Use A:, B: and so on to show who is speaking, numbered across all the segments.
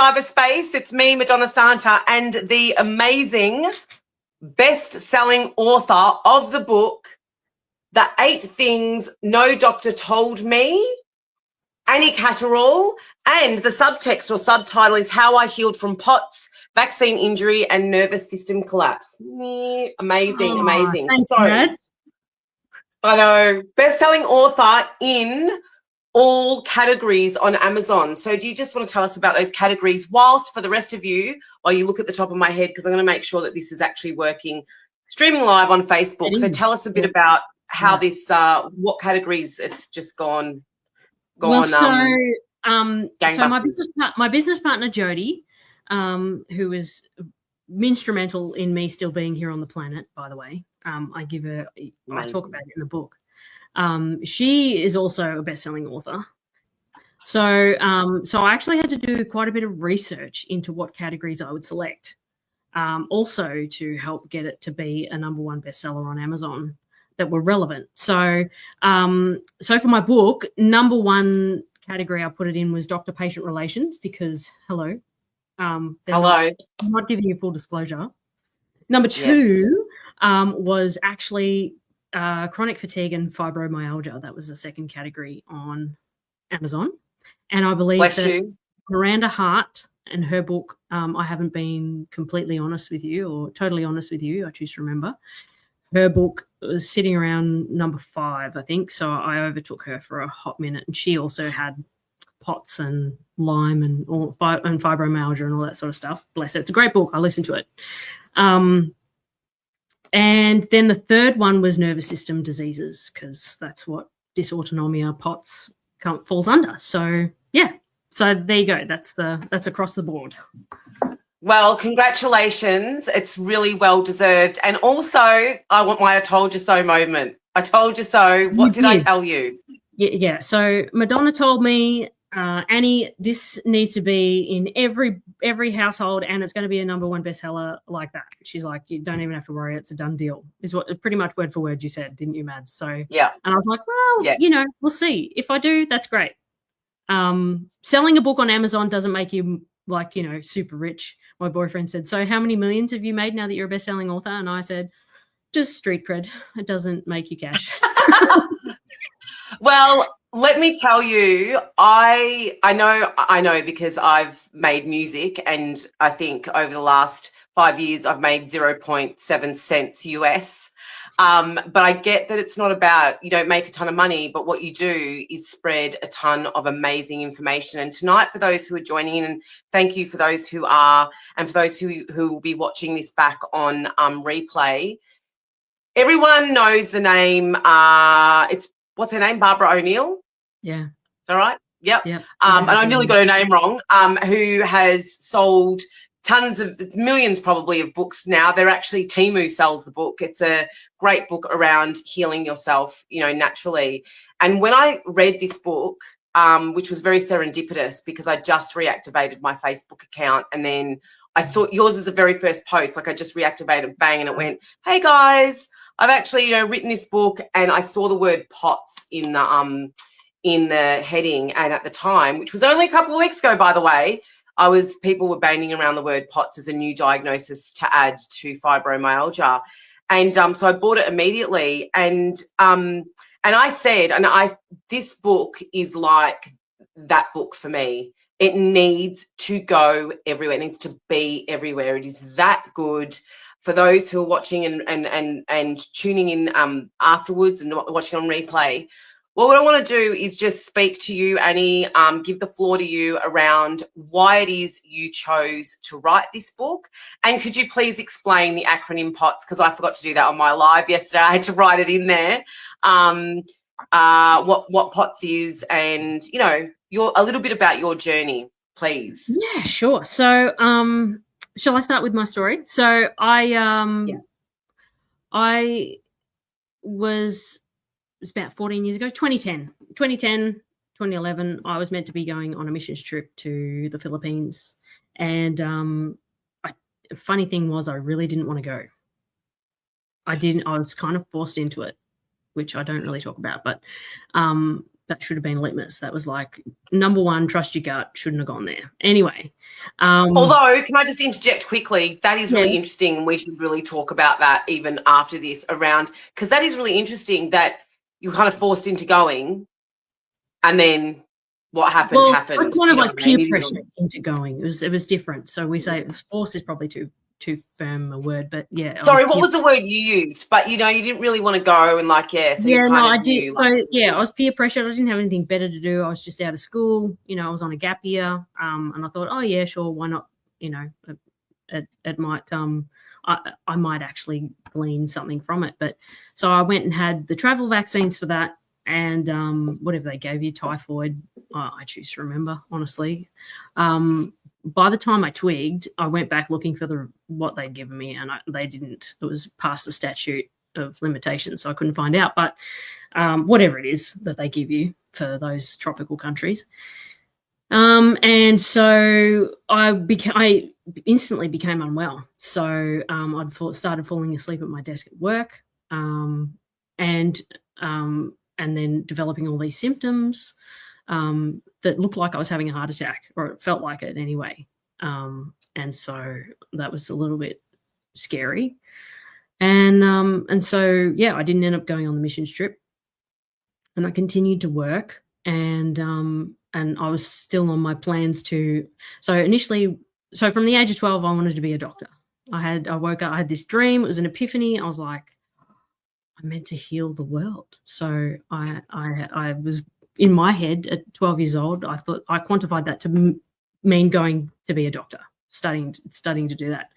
A: cyberspace. It's me, Madonna Santa, and the amazing best-selling author of the book, The 8 Things No Doctor Told Me, Annie Catterall, and the subtext or subtitle is How I Healed from POTS, Vaccine Injury and Nervous System Collapse. Amazing, amazing.
B: Thanks,
A: So,
B: Mads.
A: I know, best-selling author in all categories on Amazon. So do you just want to tell us about those categories whilst for the rest of you, while you look at the top of my head, because I'm going to make sure that this is actually working, streaming live on Facebook. So tell us a bit about how this, what categories it's just gone.
B: So my business partner, Jody, who was instrumental in me still being here on the planet, by the way. I talk about it in the book. She is also a best-selling author. So I actually had to do quite a bit of research into what categories I would select, also to help get it to be a #1 bestseller on Amazon that were relevant. So for my book, #1 category I put it in was doctor-patient relations because, hello. I'm not giving you full disclosure. #2 was actually chronic fatigue and fibromyalgia. That was the second category on Amazon. And I believe Miranda Hart and her book, I haven't been completely honest with you or totally honest with you, I choose to remember. Her book was sitting around #5, I think. So I overtook her for a hot minute. And she also had POTS and Lyme and fibromyalgia and all that sort of stuff. Bless her. It's a great book. I listened to it. And then the third one was nervous system diseases because that's what dysautonomia, POTS falls under. So, yeah. So there you go. That's across the board.
A: Well, congratulations. It's really well deserved. And also, I want my I told you so moment. I told you so. What did I tell you?
B: Yeah. So Madonna told me, Annie, this needs to be in every household, and it's going to be a #1 bestseller like that. She's like, you don't even have to worry, it's a done deal. Is what pretty much word for word you said, didn't you, Mads? So
A: yeah.
B: And I was like, well, we'll see. If I do, that's great. Selling a book on Amazon doesn't make you super rich. My boyfriend said, so how many millions have you made now that you're a best-selling author? And I said, just street cred. It doesn't make you cash.
A: Well, let me tell you, I know because I've made music, and I think over the last 5 years I've made 0.7 cents US. But I get that it's not about, you don't make a ton of money, but what you do is spread a ton of amazing information. And tonight, for those who are joining in, and thank you for those who are, and for those who will be watching this back on replay, everyone knows the name, what's her name? Barbara O'Neill?
B: Yeah.
A: Is that right? Yep.
B: Yeah.
A: And I nearly got her name wrong, who has sold tons of millions probably of books now. They're actually, Temu sells the book. It's a great book around healing yourself, naturally. And when I read this book, which was very serendipitous because I just reactivated my Facebook account, and then I saw yours was the very first post. Like I just reactivated, bang, and it went, hey guys, I've actually, written this book, and I saw the word POTS in the heading. And at the time, which was only a couple of weeks ago, by the way, people were banging around the word POTS as a new diagnosis to add to fibromyalgia. And so I bought it immediately. And I said, this book is like that book for me. It needs to go everywhere. It needs to be everywhere. It is that good. For those who are watching and tuning in afterwards and watching on replay, well, what I want to do is just speak to you, Annie, give the floor to you around why it is you chose to write this book. And could you please explain the acronym POTS, because I forgot to do that on my live yesterday. I had to write it in there, what POTS is, and, a little bit about your journey, please.
B: Yeah, sure. So shall I start with my story? So I was about 14 years ago, 2010, 2011, I was meant to be going on a missions trip to the Philippines. And funny thing was, I really didn't want to go. I was kind of forced into it, which I don't really talk about. But that should have been litmus. That was like, number one, trust your gut, shouldn't have gone there. Anyway.
A: Although, can I just interject quickly? That is really
B: Yeah.
A: interesting, and we should really talk about that even after this around, because that is really interesting that you're kind of forced into going, and then what happened happened.
B: I was kind of like peer
A: You
B: pressure into going. It was different. So we say force is probably too firm a word, but yeah.
A: Sorry, what was the word you used? But you didn't really want to go, and like, yeah. So
B: yeah,
A: you
B: no,
A: kind
B: I
A: of
B: did.
A: knew,
B: So yeah, I was peer pressured. I didn't have anything better to do. I was just out of school. I was on a gap year. And I thought, oh yeah, sure, why not? It might I might actually glean something from it. But so I went and had the travel vaccines for that, and whatever they gave you, typhoid. I choose to remember, honestly. By the time I twigged, I went back looking for what they'd given me, and they didn't. It was past the statute of limitations, so I couldn't find out. But whatever it is that they give you for those tropical countries. And so I instantly became unwell. So I'd started falling asleep at my desk at work, and then developing all these symptoms that looked like I was having a heart attack, or it felt like it anyway. And so that was a little bit scary. And so, yeah, I didn't end up going on the mission trip, and I continued to work, and I was still on my plans to, so from the age of 12, I wanted to be a doctor. I woke up, I had this dream, it was an epiphany. I was like, I'm meant to heal the world. So I was in my head at 12 years old, I thought I quantified that to mean going to be a doctor, studying to do that.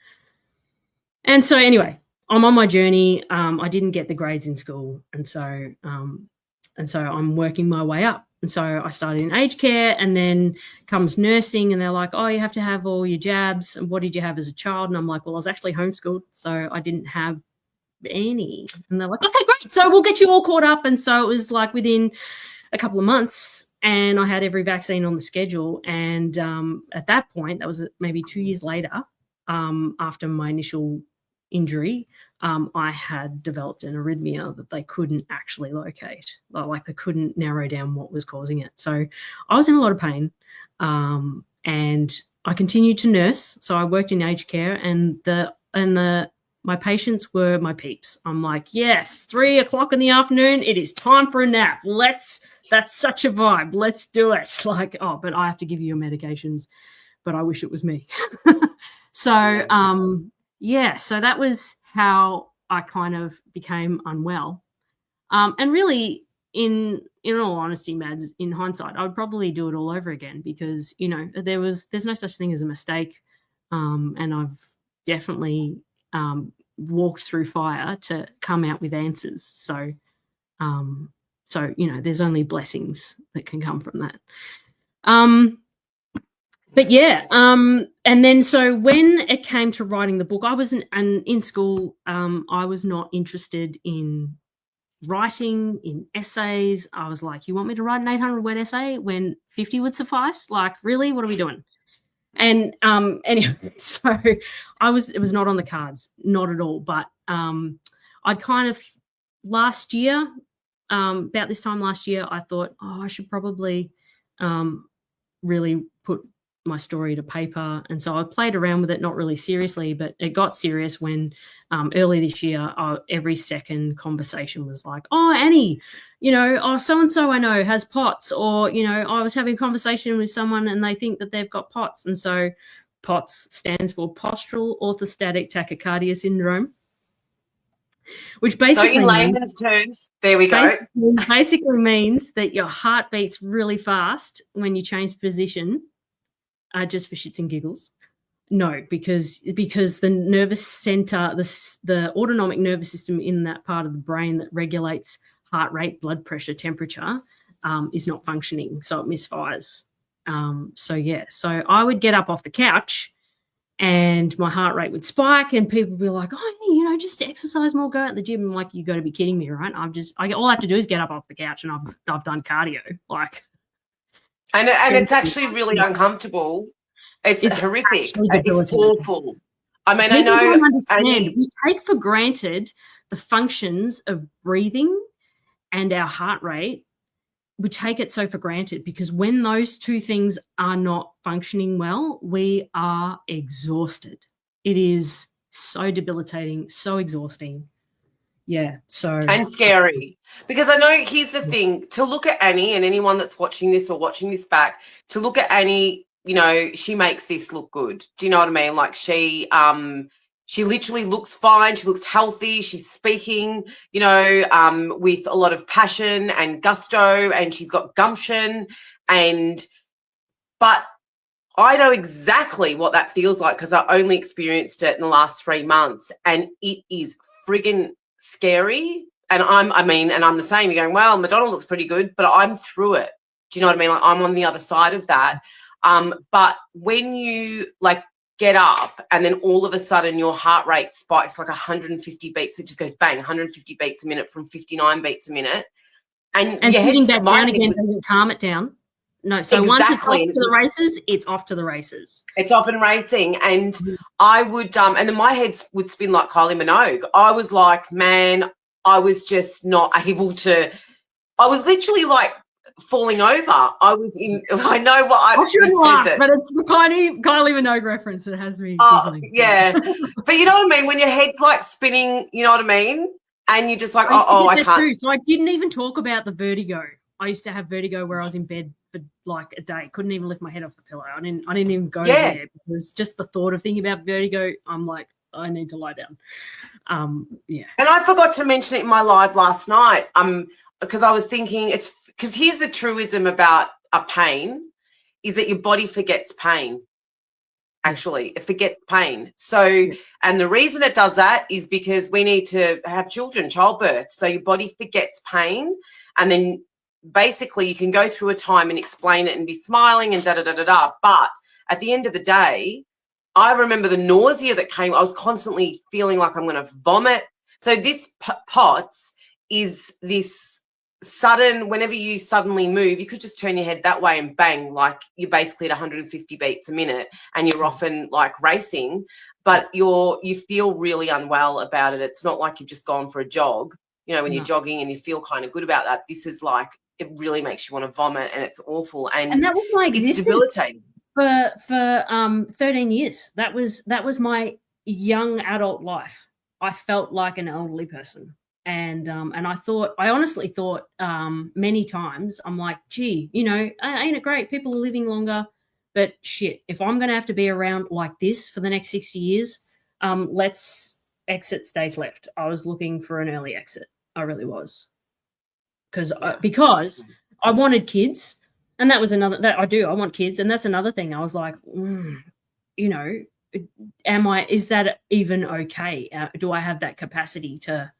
B: And so anyway, I'm on my journey. I didn't get the grades in school, and so I'm working my way up. And so I started in aged care, and then comes nursing, and they're like, oh, you have to have all your jabs. And what did you have as a child? And I'm like, well, I was actually homeschooled, so I didn't have any. And they're like, okay, great. So we'll get you all caught up. And so it was like within a couple of months, and I had every vaccine on the schedule. And at that point, that was maybe 2 years later, after my initial injury, I had developed an arrhythmia that they couldn't actually locate. Like they couldn't narrow down what was causing it. So I was in a lot of pain, and I continued to nurse. So I worked in aged care, and my patients were my peeps. I'm like, yes, 3 o'clock in the afternoon, it is time for a nap. That's such a vibe. Let's do it. Like, oh, but I have to give you your medications, but I wish it was me. So, so that was how I kind of became unwell. And really, in all honesty, Mads, in hindsight, I would probably do it all over again, because, there's no such thing as a mistake. And I've definitely walked through fire to come out with answers. So there's only blessings that can come from that. But yeah, and then so when it came to writing the book, I wasn't, and in school, I was not interested in writing, in essays. I was like, you want me to write an 800-word essay when 50 would suffice? Like, really? What are we doing? And anyway, so it was not on the cards, not at all. But I'd kind of last year, about this time last year, I thought, I should probably really put my story to paper. And so I played around with it, not really seriously, but it got serious when early this year, every second conversation was like, oh, Annie, so-and-so I know has POTS, or, I was having a conversation with someone and they think that they've got POTS. And so POTS stands for Postural Orthostatic Tachycardia Syndrome, which basically,
A: so in layman's terms, there we go.
B: Basically means that your heart beats really fast when you change position, just for shits and giggles. No, because the nervous center, the autonomic nervous system in that part of the brain that regulates heart rate, blood pressure, temperature, is not functioning, so it misfires. So I would get up off the couch and my heart rate would spike, and people would be like, oh, just exercise more, go out in the gym. I'm like, you got to be kidding me, right? All I have to do is get up off the couch and I've done cardio. Like,
A: and it's actually really uncomfortable. It's horrific. It's awful. I mean,
B: people
A: I know.
B: Don't understand. We take for granted the functions of breathing and our heart rate, we take it so for granted, because when those two things are not functioning well, we are exhausted. It is so debilitating, so exhausting. Yeah. So,
A: and scary, because I know, here's the thing, to look at Annie, and anyone that's watching this or watching this back, to look at Annie, you know, she makes this look good. Do you know what I mean? Like, she literally looks fine. She looks healthy. She's speaking, you know, with a lot of passion and gusto, and she's got gumption. But I know exactly what that feels like, because I only experienced it in the last 3 months, and it is friggin' scary. And I'm the same. You're going, well, Madonna looks pretty good, but I'm through it. Do you know what I mean? Like, I'm on the other side of that. But when you like get up and then all of a sudden your heart rate spikes like 150 beats, it just goes bang, 150 beats a minute from 59 beats a minute. And your
B: sitting
A: head's,
B: back down again doesn't calm it down. No, so
A: exactly.
B: Once it's off to the races, it's off to the races.
A: It's off and racing. And I would, and then my head would spin like Kylie Minogue. I was like, man, I was just not able to, I was literally like falling over. I know what I
B: shouldn't laugh, but it's the Kylie Minogue reference that has me giggling.
A: Yeah. But you know what I mean? When your head's like spinning, you know what I mean? And you're just like, I can't.
B: Too. So I didn't even talk about the vertigo. I used to have vertigo where I was in bed for like a day. Couldn't even lift my head off the pillow. I didn't even go there, because just the thought of thinking about vertigo, I'm like, I need to lie down. Yeah.
A: And I forgot to mention it in my live last night. Because I was thinking, because here's the truism about a pain, is that your body forgets pain. Actually, it forgets pain. So, and the reason it does that is because we need to have children, childbirth. So your body forgets pain, and then basically you can go through a time and explain it and be smiling and da-da-da-da-da. But at the end of the day, I remember the nausea that came. I was constantly feeling like I'm going to vomit. So this POTS is this sudden, whenever you suddenly move, you could just turn your head that way and bang, like you're basically at 150 beats a minute and you're often like racing, but you feel really unwell about it. It's not like you've just gone for a jog, you know, when you're jogging and you feel kind of good about that. This is like, it really makes you want to vomit, and it's awful. And
B: that was my existence.
A: It's debilitating.
B: For 13 years. That was my young adult life. I felt like an elderly person. And I honestly thought many times, I'm like, gee, you know, ain't it great? People are living longer, but shit, if I'm going to have to be around like this for the next 60 years, let's exit stage left. I was looking for an early exit. I really was. Because I wanted kids, and that was another, I want kids. And that's another thing. I was like, you know, is that even okay? Do I have that capacity to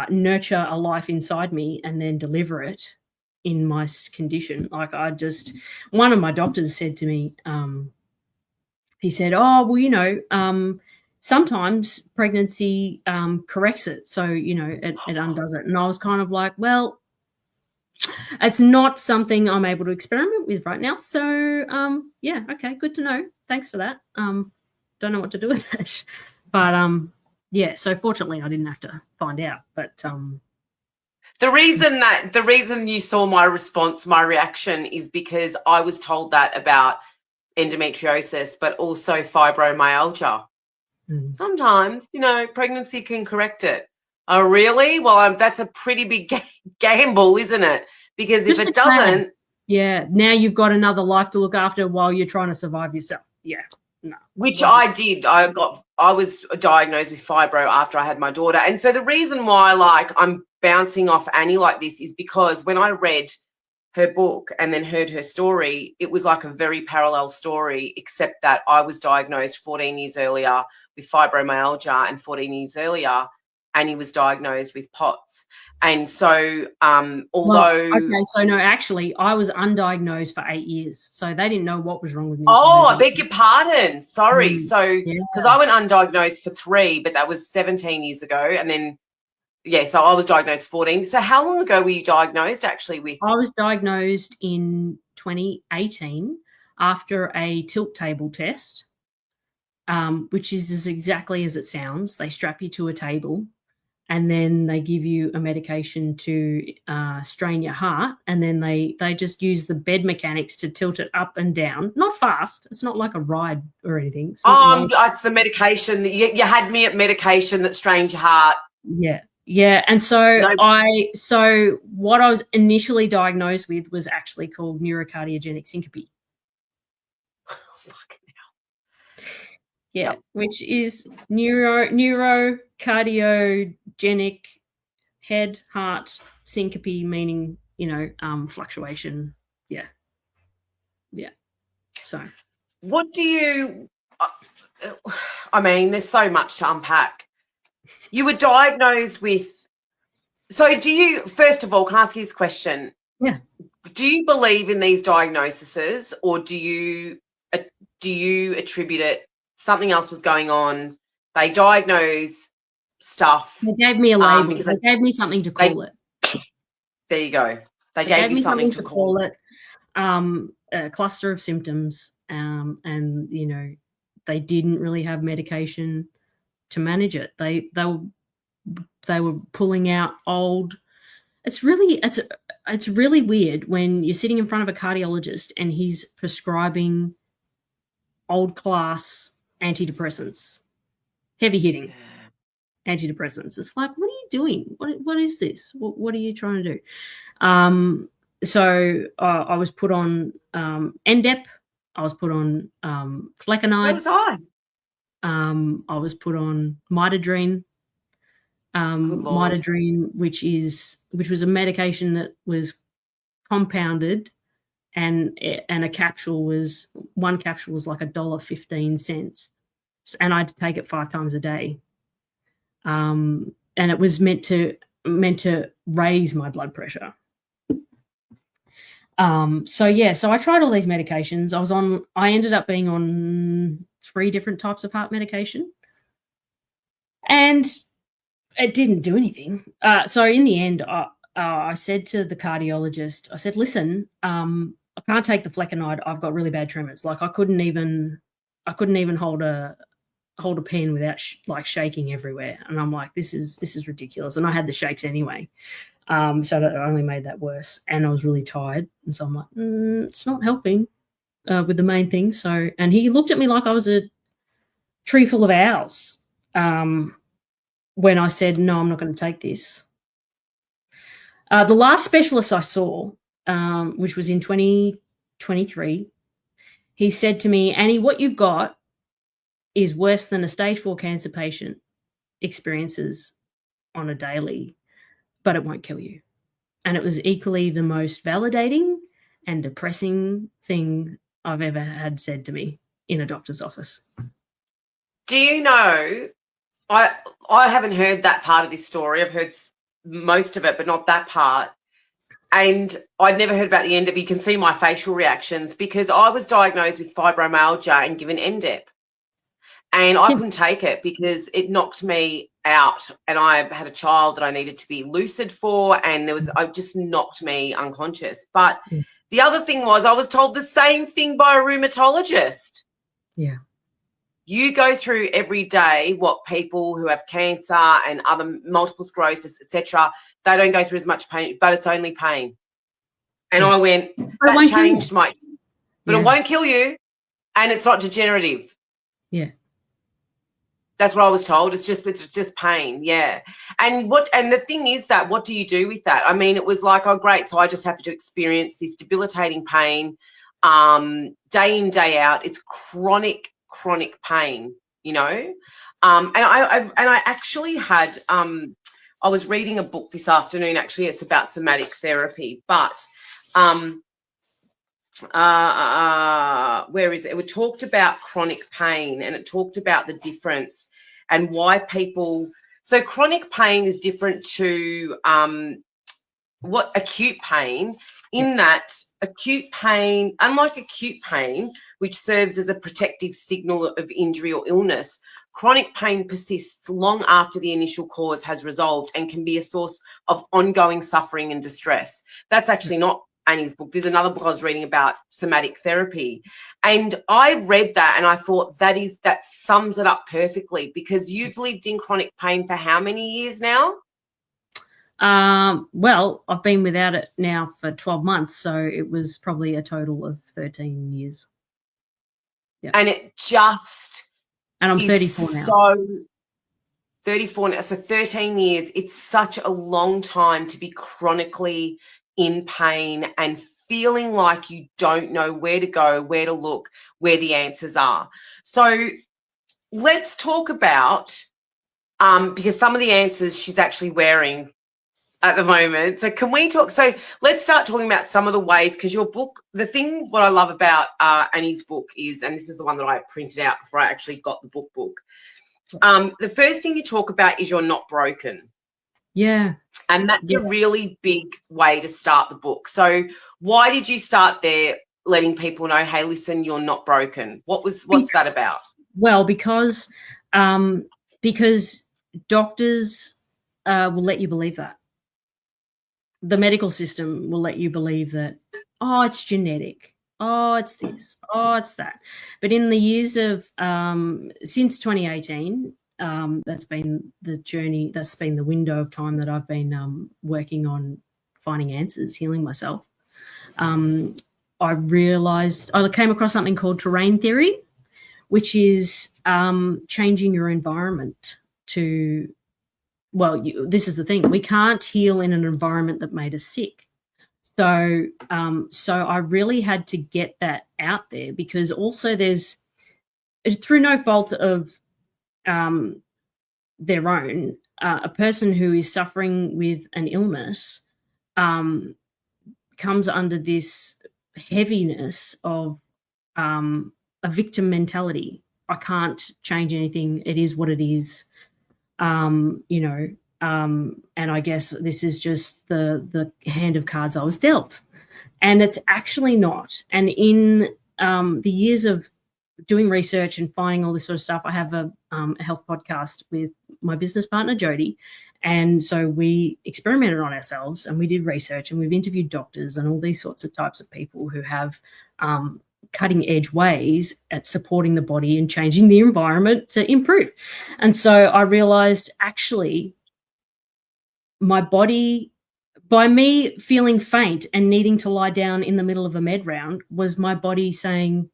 B: nurture a life inside me and then deliver it in my condition? Like, one of my doctors said to me, he said, oh, well, you know, sometimes pregnancy corrects it. So, you know, it undoes it. And I was kind of like, well, it's not something I'm able to experiment with right now. So, yeah, okay, good to know. Thanks for that. Don't know what to do with that. But, yeah, so fortunately I didn't have to find out. But
A: the reason you saw my response, my reaction, is because I was told that about endometriosis, but also fibromyalgia. Sometimes, you know, pregnancy can correct it. Oh, really? Well, that's a pretty big gamble, isn't it? Because if it doesn't...
B: Yeah, now you've got another life to look after while you're trying to survive yourself. Yeah, no.
A: Which I did. I was diagnosed with fibro after I had my daughter. And so the reason why, like, I'm bouncing off Annie like this is because when I read her book and then heard her story, it was like a very parallel story, except that I was diagnosed 14 years earlier with fibromyalgia, and 14 years earlier Annie was diagnosed with POTS. And so
B: actually I was undiagnosed for 8 years, so they didn't know what was wrong with me.
A: I beg your pardon, sorry. Because I went undiagnosed for 3, but that was 17 years ago. And then so I was diagnosed 14. So how long ago were you diagnosed actually with?
B: I was diagnosed in 2018 after a tilt table test, which is exactly as it sounds. They strap you to a table and then they give you a medication to strain your heart, and then they just use the bed mechanics to tilt it up and down. Not fast. It's not like a ride or anything.
A: It's the medication that you had me at medication that strained your heart.
B: Yeah. And so what I was initially diagnosed with was actually called neurocardiogenic syncope. Yeah, yep. Which is neurocardiogenic head, heart, syncope, meaning, fluctuation. Yeah. So
A: what do you, there's so much to unpack. You were diagnosed with, so do you, first of all, can I ask you this question?
B: Yeah.
A: Do you believe in these diagnoses, or do you attribute it, something else was going on, they diagnose stuff?
B: They gave me a label. They gave me something to call it.
A: There you go. They gave you something to call it.
B: A cluster of symptoms, and they didn't really have medication to manage it. They were pulling out old. It's really weird when you're sitting in front of a cardiologist and he's prescribing old class antidepressants, heavy hitting antidepressants. It's like, what are you doing? What is this? What are you trying to do? So I was put on NDEP. I was put on flecainide.
A: So was
B: I was put on midodrine. Midodrine, which was a medication that was compounded, and one capsule was like $1.15, and I had to take it 5 times a day. And it was meant to raise my blood pressure. So I tried all these medications. I ended up being on 3 different types of heart medication, and it didn't do anything. So in the end, I said to the cardiologist, I said, listen, I can't take the flecainide. I've got really bad tremors. Like I couldn't even hold a pen without shaking everywhere. And I'm like, this is ridiculous. And I had the shakes anyway. So that only made that worse. And I was really tired. And so I'm like, it's not helping with the main thing. So, and he looked at me like I was a tree full of owls when I said, no, I'm not going to take this. The last specialist I saw, which was in 2023, he said to me, Annie, what you've got is worse than a stage 4 cancer patient experiences on a daily, but it won't kill you. And it was equally the most validating and depressing thing I've ever had said to me in a doctor's office.
A: Do you know, I haven't heard that part of this story. I've heard most of it, but not that part. And I'd never heard about the NDEP. You can see my facial reactions because I was diagnosed with fibromyalgia and given NDEP. And I couldn't take it because it knocked me out, and I had a child that I needed to be lucid for, and it just knocked me unconscious. But the other thing was I was told the same thing by a rheumatologist.
B: Yeah.
A: You go through every day what people who have cancer and other multiple sclerosis, etc., they don't go through as much pain, but it's only pain. And I went, that changed my, but it won't kill you, and it's not degenerative.
B: Yeah.
A: That's what I was told. It's just pain, yeah. And the thing is that what do you do with that? I mean, it was like, oh, great, so I just have to experience this debilitating pain day in, day out. It's chronic pain, And I actually had I was reading a book this afternoon. Actually, it's about somatic therapy, but where is it? It talked about chronic pain, and it talked about the difference and why people. So chronic pain is different to what acute pain. In that acute pain, unlike acute pain, which serves as a protective signal of injury or illness, chronic pain persists long after the initial cause has resolved and can be a source of ongoing suffering and distress. That's actually not Annie's book. There's another book I was reading about somatic therapy, and I read that and I thought that sums it up perfectly, because you've lived in chronic pain for how many years now?
B: Well, I've been without it now for 12 months, so it was probably a total of 13 years.
A: Yep. And it just
B: and I'm 34 now.
A: So 34 now, so 13 years. It's such a long time to be chronically in pain and feeling like you don't know where to go, where to look, where the answers are. So let's talk about, because some of the answers she's actually wearing at the moment. So can we talk? So let's start talking about some of the ways, because your book, what I love about Annie's book is, and this is the one that I printed out before I actually got the book. The first thing you talk about is you're not broken.
B: Yeah.
A: And that's a really big way to start the book. So why did you start there, letting people know, hey, listen, you're not broken? What's that about?
B: Well, because doctors will let you believe that. The medical system will let you believe that, oh, it's genetic. Oh, it's this. Oh, it's that. But in the years of since 2018, that's been the journey. That's been the window of time that I've been working on finding answers, healing myself. I realized I came across something called terrain theory, which is changing your environment to. Well, this is the thing. We can't heal in an environment that made us sick. So I really had to get that out there, because also there's, through no fault of their own, a person who is suffering with an illness comes under this heaviness of a victim mentality. I can't change anything. It is what it is. And I guess this is just the hand of cards I was dealt, and it's actually not. And in the years of doing research and finding all this sort of stuff, I have a health podcast with my business partner, Jody. And so we experimented on ourselves and we did research, and we've interviewed doctors and all these sorts of types of people who have cutting edge ways at supporting the body and changing the environment to improve. And so I realized, actually, my body, by me feeling faint and needing to lie down in the middle of a med round, was my body saying,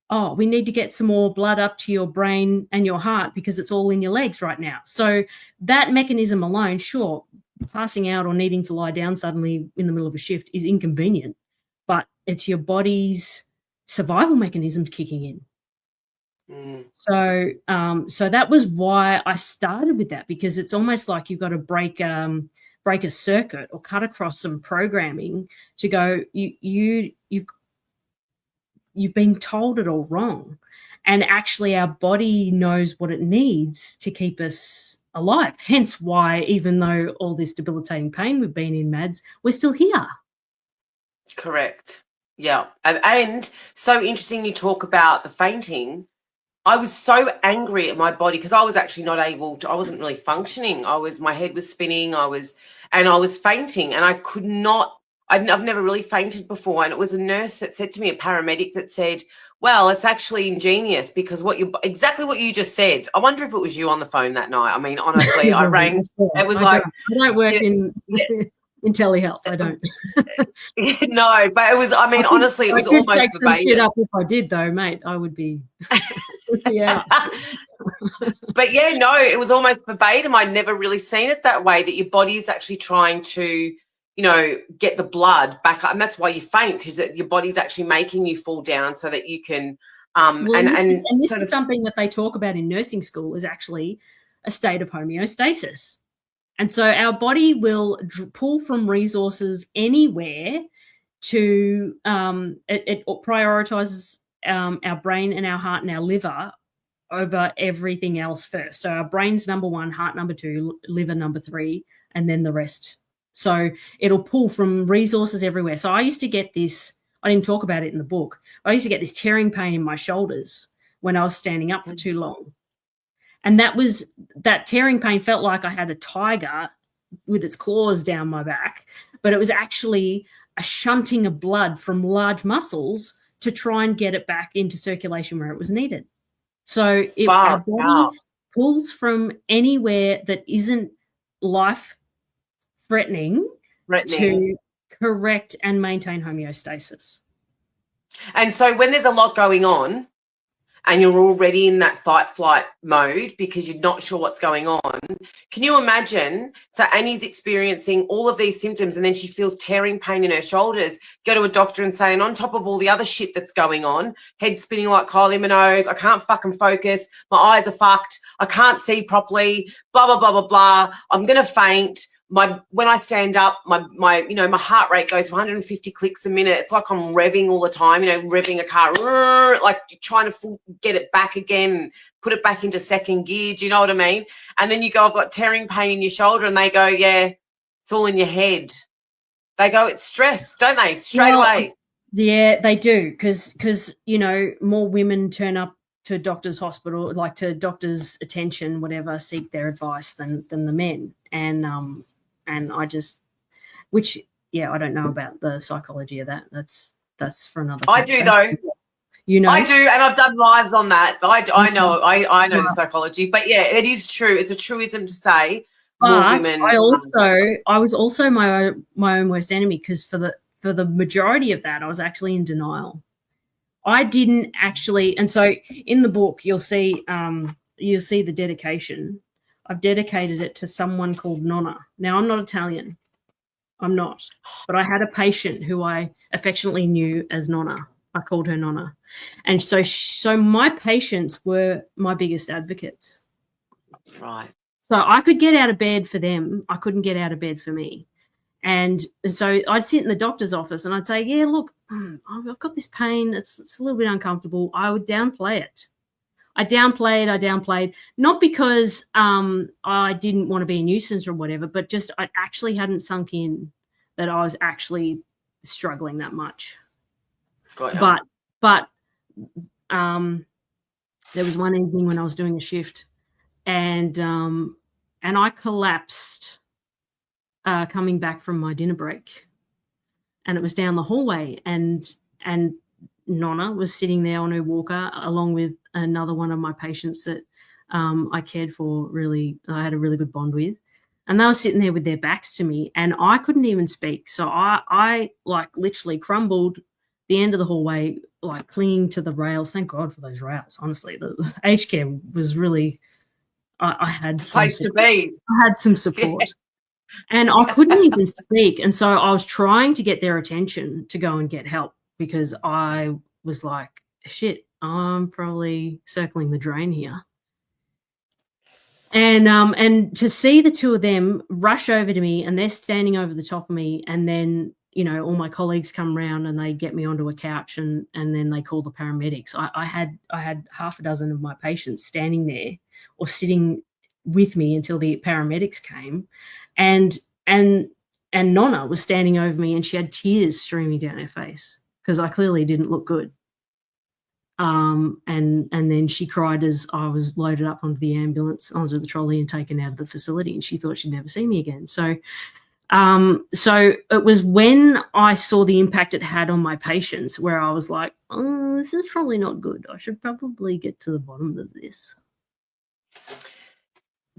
B: oh, we need to get some more blood up to your brain and your heart because it's all in your legs right now. So that mechanism alone, sure, passing out or needing to lie down suddenly in the middle of a shift is inconvenient, but it's your body's survival mechanisms kicking in. So that was why I started with that, because it's almost like you've got to break a circuit or cut across some programming to go, you've been told it all wrong. And actually our body knows what it needs to keep us alive. Hence why, even though all this debilitating pain we've been in, Mads, we're still here.
A: Correct. Yeah. And so interesting you talk about the fainting. I was so angry at my body because I was actually not able to, I wasn't really functioning. My head was spinning, I was fainting, and I could not, I've never really fainted before. And it was a nurse that said to me, a paramedic, that said, well, it's actually ingenious because exactly what you just said. I wonder if it was you on the phone that night. I mean, honestly, I rang. It was I
B: don't work in telehealth. I don't.
A: No, but it was, I mean, honestly, it was almost verbatim.
B: Up if I did, though, mate, I would be. Yeah.
A: But yeah, no, it was almost verbatim. I'd never really seen it that way, that your body is actually trying to, get the blood back up. And that's why you faint, because your body's actually making you fall down so that you can.
B: This is something that they talk about in nursing school, is actually a state of homeostasis. And so our body will pull from resources anywhere to, it prioritizes our brain and our heart and our liver over everything else first. So our brain's number one, heart number two, liver number three, and then the rest. So it'll pull from resources everywhere. So I used to get this, I didn't talk about it in the book, I used to get this tearing pain in my shoulders when I was standing up for too long. And that tearing pain felt like I had a tiger with its claws down my back, but it was actually a shunting of blood from large muscles to try and get it back into circulation where it was needed. So our body pulls from anywhere that isn't life-threatening to correct and maintain homeostasis.
A: And so when there's a lot going on and you're already in that fight-flight mode because you're not sure what's going on, can you imagine? So Annie's experiencing all of these symptoms and then she feels tearing pain in her shoulders, go to a doctor and say, and on top of all the other shit that's going on, head spinning like Kylie Minogue, I can't fucking focus, my eyes are fucked, I can't see properly, blah, blah, blah, blah, blah, I'm going to faint. When I stand up, my heart rate goes 150 clicks a minute. It's like I'm revving all the time, revving a car, like trying to get it back again, put it back into second gear. Do you know what I mean? And then you go, I've got tearing pain in your shoulder, and they go, yeah, it's all in your head. They go, it's stress, don't they? Straight away.
B: Yeah, they do, because more women turn up to a doctor's hospital, like to doctor's attention, whatever, seek their advice than the men. And I just, I don't know about the psychology of that. That's for another.
A: I do know. I do, and I've done lives on that. I know the psychology, but yeah, it is true. It's a truism to say more women.
B: I was also my own worst enemy, because for the majority of that, I was actually in denial. I didn't actually, and so in the book you'll see the dedication. I've dedicated it to someone called Nonna. Now, I'm not Italian. I'm not. But I had a patient who I affectionately knew as Nonna. I called her Nonna. And so my patients were my biggest advocates.
A: Right.
B: So I could get out of bed for them. I couldn't get out of bed for me. And so I'd sit in the doctor's office and I'd say, yeah, look, I've got this pain. It's a little bit uncomfortable. I would downplay it. I downplayed, not because I didn't want to be a nuisance or whatever, but just I actually hadn't sunk in that I was actually struggling that much. But there was one evening when I was doing a shift, and I collapsed coming back from my dinner break, and it was down the hallway, and Nonna was sitting there on her walker along with another one of my patients that I cared for, I had a really good bond with. And they were sitting there with their backs to me, and I couldn't even speak. So I like literally crumbled the end of the hallway, like clinging to the rails. Thank God for those rails. Honestly, the aged care was really, I had
A: place to be.
B: I had some support. And I couldn't even speak. And so I was trying to get their attention to go and get help, because I was like, shit, I'm probably circling the drain here. And to see the two of them rush over to me, and they're standing over the top of me, and then, all my colleagues come around and they get me onto a couch, and then they call the paramedics. I had half a dozen of my patients standing there or sitting with me until the paramedics came. And Nonna was standing over me, and she had tears streaming down her face, because I clearly didn't look good. And then she cried as I was loaded up onto the ambulance, onto the trolley, and taken out of the facility, and she thought she'd never see me again. So it was when I saw the impact it had on my patients where I was like, oh, this is probably not good. I should probably get to the bottom of this.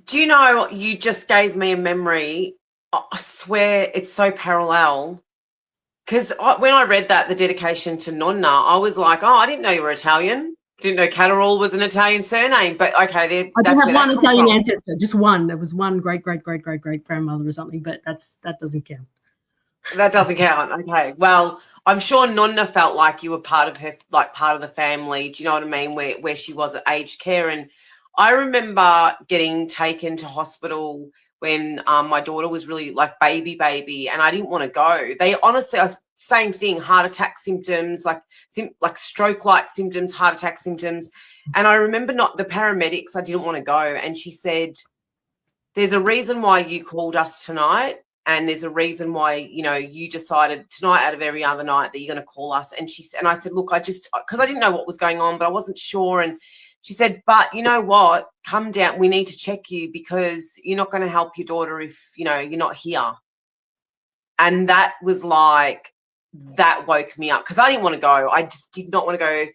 A: Do you know, you just gave me a memory. I swear it's so parallel. Because when I read that, the dedication to Nonna, I was like, oh, I didn't know you were Italian. Didn't know Catterall was an Italian surname. But, okay,
B: I did have one Italian ancestor, just one. There was one great-great-great-great-great-grandmother or something, but that doesn't count.
A: That doesn't count. Okay. Well, I'm sure Nonna felt like you were part of her, like part of the family. Do you know what I mean? Where she was at aged care. And I remember getting taken to hospital when my daughter was really like baby, and I didn't want to go. They honestly, same thing, heart attack symptoms, like stroke-like symptoms, heart attack symptoms. And I remember the paramedics, I didn't want to go. And she said, there's a reason why you called us tonight, and there's a reason why, you decided tonight out of every other night that you're going to call us. And I said, look, because I didn't know what was going on, but I wasn't sure. And she said, but you know what? Come down. We need to check you, because you're not going to help your daughter if, you're not here. And that was like, that woke me up because I didn't want to go. I just did not want to go.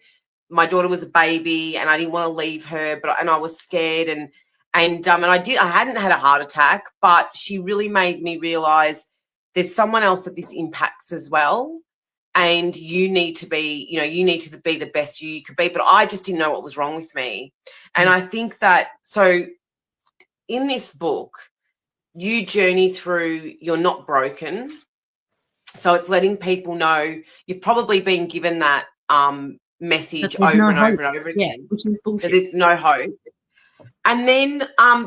A: My daughter was a baby and I didn't want to leave her, and I was scared and I hadn't had a heart attack, but she really made me realize there's someone else that this impacts as well. And you need to be, you need to be the best you could be. But I just didn't know what was wrong with me. And I think that, so in this book, you journey through, you're not broken. So it's letting people know you've probably been given that message over and over and over again.
B: Yeah, which is bullshit.
A: That there's no hope. And then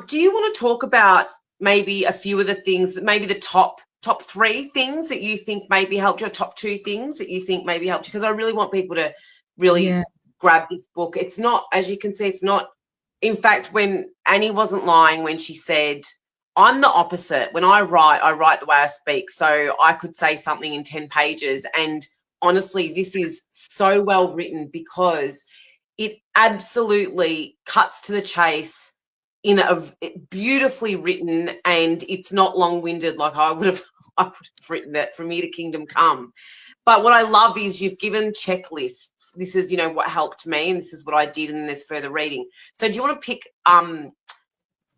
A: do you want to talk about maybe a few of the things that maybe the top 3 things that you think maybe helped you, or top 2 things that you think maybe helped you? Because I really want people to really grab this book. It's not, as you can see, it's not, in fact, when Annie wasn't lying when she said, I'm the opposite. When I write the way I speak. So I could say something in 10 pages. And honestly, this is so well written because it absolutely cuts to the chase in a beautifully written, and it's not long-winded like I would have written it from here to kingdom come. But what I love is you've given checklists. This is, what helped me, and this is what I did, and there's further reading. So do you want to pick I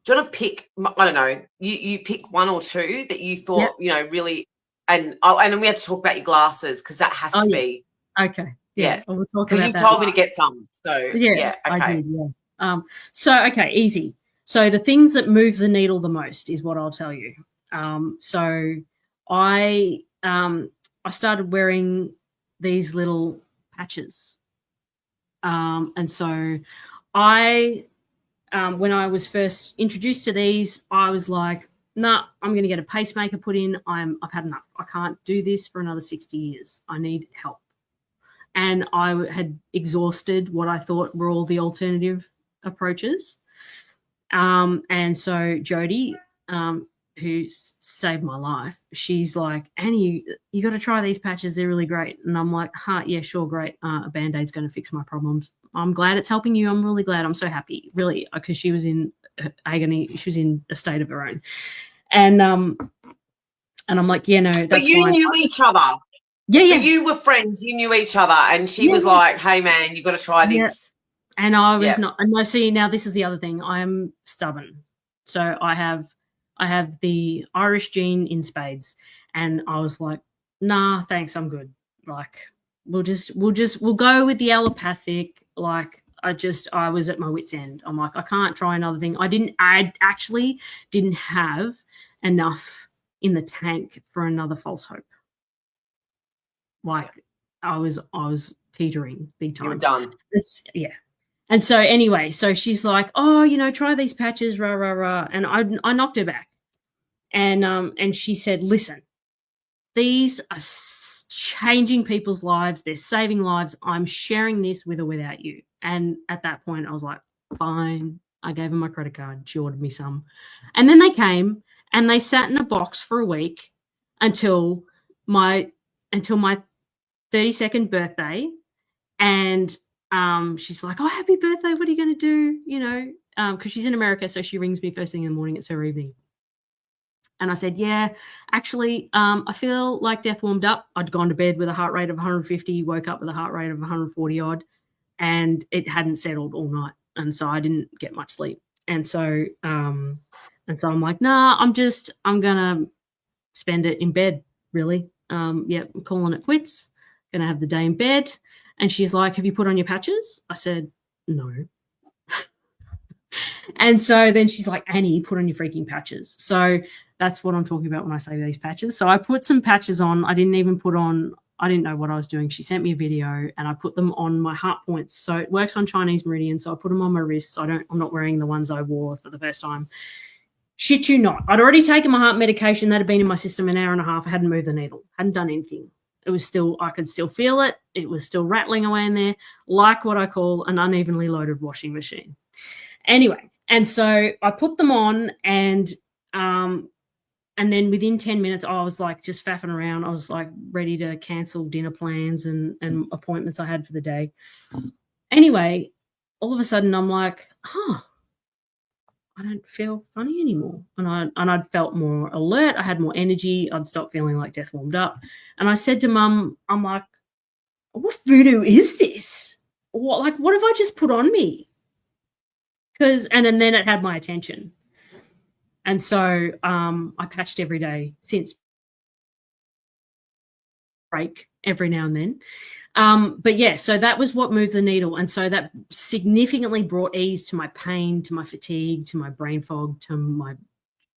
A: don't know, you pick 1 or 2 that you thought, really, and then we have to talk about your glasses because that has to be.
B: Okay. Yeah.
A: Well, we'll because you told me to get some. So okay.
B: I did, so okay, easy. So the things that move the needle the most is what I'll tell you. So I started wearing these little patches. And so when I was first introduced to these, I was like, nah, I'm going to get a pacemaker put in. I've had enough. I can't do this for another 60 years. I need help. And I had exhausted what I thought were all the alternative approaches. And so Jody, who saved my life, she's like, Annie, you got to try these patches. They're really great. And I'm like, yeah, sure, great. A Band-Aid's going to fix my problems. I'm glad it's helping you. I'm really glad. I'm so happy, really, because she was in agony. She was in a state of her own. And I'm like, yeah, no, that's
A: But you
B: fine.
A: knew each other.
B: Yeah.
A: But you were friends. You knew each other. And she was like, hey, man, you got to try this.
B: And I was not. And I see now this is the other thing. I'm stubborn. So I have the Irish gene in spades. And I was like, nah, thanks, I'm good. Like, we'll go with the allopathic. Like, I was at my wit's end. I'm like, I can't try another thing. I actually didn't have enough in the tank for another false hope. Like, I was teetering big time.
A: You were done.
B: And so anyway, so she's like, oh, try these patches, rah, rah, rah. And I knocked her back. And she said, listen, these are changing people's lives. They're saving lives. I'm sharing this with or without you. And at that point, I was like, fine. I gave her my credit card. She ordered me some. And then they came and they sat in a box for a week until my 32nd birthday. And she's like, oh, happy birthday. What are you going to do? Because she's in America. So she rings me first thing in the morning. It's her evening. And I said, yeah, actually, I feel like death warmed up. I'd gone to bed with a heart rate of 150, woke up with a heart rate of 140 odd, and it hadn't settled all night. And so I didn't get much sleep. And so I'm like, nah, I'm going to spend it in bed, really. I'm calling it quits. Going to have the day in bed. And she's like, have you put on your patches? I said, no. And so then she's like, Annie, put on your freaking patches. So that's what I'm talking about when I say these patches. So I put some patches on. I didn't know what I was doing. She sent me a video and I put them on my heart points. So it works on Chinese meridian. So I put them on my wrists. I'm not wearing the ones I wore for the first time. Shit you not. I'd already taken my heart medication. That had been in my system an hour and a half. I hadn't moved the needle. Hadn't done anything. I could still feel it. It was still rattling away in there, like what I call an unevenly loaded washing machine. Anyway, and so I put them on and then within 10 minutes, I was like just faffing around. I was like ready to cancel dinner plans and appointments I had for the day. Anyway, all of a sudden I'm like, I don't feel funny anymore. And I'd felt more alert. I had more energy. I'd stopped feeling like death warmed up. And I said to Mum, I'm like, what voodoo is this? What have I just put on me? And then it had my attention. And so I patched every day since, break every now and then. But yeah, so that was what moved the needle. And so that significantly brought ease to my pain, to my fatigue, to my brain fog, to my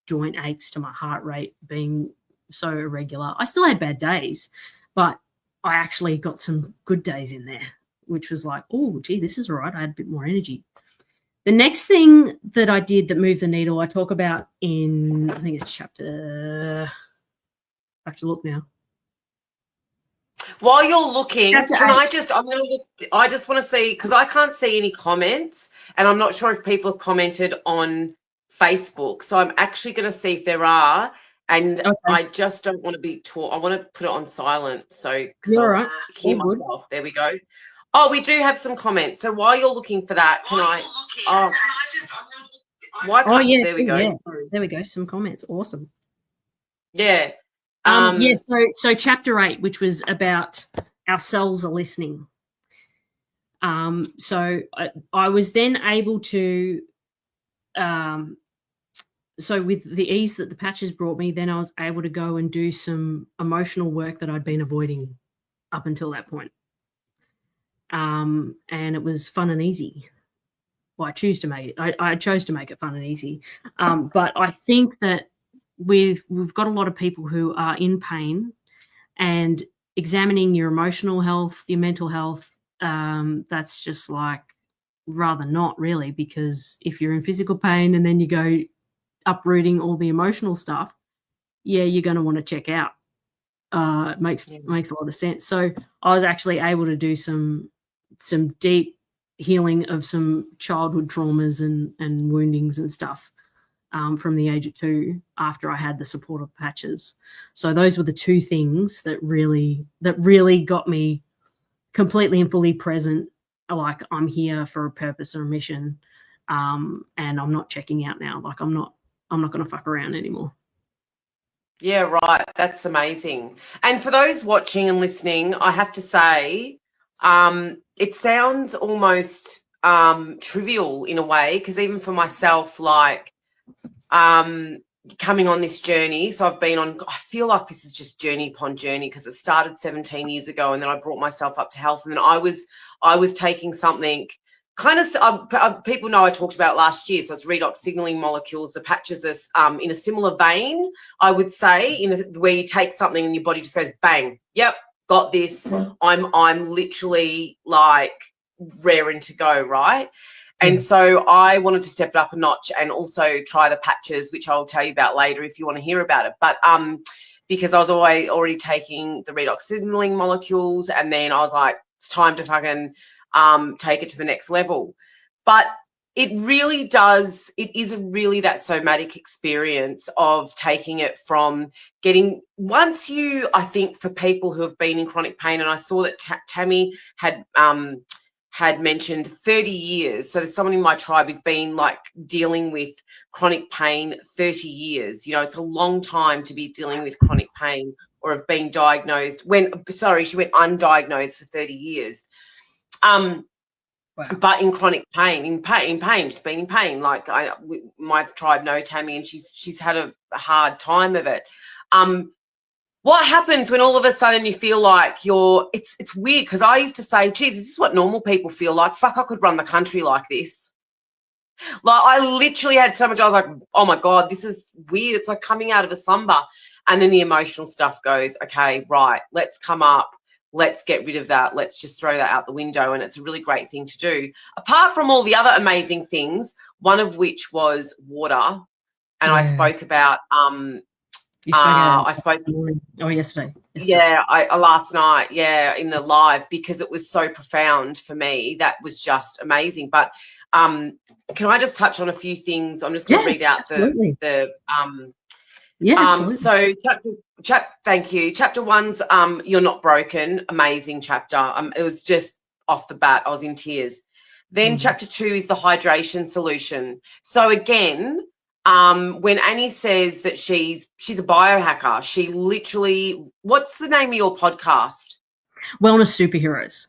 B: joint aches, to my heart rate being so irregular. I still had bad days, but I actually got some good days in there, which was like, oh, gee, this is all right. I had a bit more energy. The next thing that I did that moved the needle, I talk about in, I think it's chapter, I have to look now.
A: While you're looking,
B: Chapter
A: can
B: 8.
A: I just, I'm going to look, I just want to see, because I can't see any comments, and I'm not sure if people have commented on Facebook. So I'm actually going to see if there are, and
B: Okay.
A: I just don't want to be taught. I want to put it on silent, so
B: You're all right.
A: hear
B: All good.
A: myself. There we go. Oh, we do have some comments. So while you're looking for that,
B: Yeah,
A: there we go.
B: Yeah. There we go. Some comments. Awesome.
A: Yeah.
B: So chapter 8, which was about our cells are listening. So I was then able to, so with the ease that the patches brought me, then I was able to go and do some emotional work that I'd been avoiding up until that point. And it was fun and easy. Well, I chose to make it fun and easy. But I think that we've got a lot of people who are in pain, and examining your emotional health, your mental health, that's just like rather not really, because if you're in physical pain and then you go uprooting all the emotional stuff, yeah, you're going to want to check out. It makes a lot of sense. So I was actually able to do some deep healing of some childhood traumas and woundings and stuff from the age of 2 after I had the support of patches. So those were the two things that really got me completely and fully present, like I'm here for a purpose or a mission, and I'm not checking out now. Like I'm not going to fuck around anymore.
A: Yeah, right. That's amazing. And for those watching and listening, I have to say, it sounds almost trivial in a way, because even for myself, like coming on this journey, so I feel like this is just journey upon journey, because it started 17 years ago, and then I brought myself up to health, and then I was taking something kind of, people know I talked about it last year, so it's redox signaling molecules. The patches are in a similar vein, I would say, where you take something and your body just goes bang, yep, got this. I'm literally like raring to go, right? And so I wanted to step it up a notch and also try the patches, which I'll tell you about later if you want to hear about it. But because I was already taking the redox signaling molecules, and then I was like, it's time to fucking take it to the next level. But it really does, it is really that somatic experience of taking it from getting, once you, I think for people who have been in chronic pain, and I saw that Tammy had mentioned 30 years. So there's someone in my tribe who's been like dealing with chronic pain 30 years. You know, it's a long time to be dealing with chronic pain, or have been diagnosed she went undiagnosed for 30 years. Wow. But in chronic pain, she's been in pain. Like my tribe know Tammy, and she's had a hard time of it. What happens when all of a sudden you feel like it's weird, because I used to say, geez, this is what normal people feel like. Fuck, I could run the country like this. Like I literally had so much, I was like, oh my God, this is weird. It's like coming out of a slumber. And then the emotional stuff goes, okay, right, let's come up. Let's get rid of that. Let's just throw that out the window. And it's a really great thing to do. Apart from all the other amazing things, one of which was water. And I spoke about
B: yesterday.
A: Yeah, last night, in the live, because it was so profound for me. That was just amazing. But can I just touch on a few things? I'm just going to read out
B: absolutely.
A: So thank you. Chapter 1's You're Not Broken. Amazing chapter. It was just off the bat, I was in tears. Then chapter 2 is the hydration solution. So again, when Annie says that she's a biohacker, she literally, what's the name of your podcast?
B: Wellness Superheroes.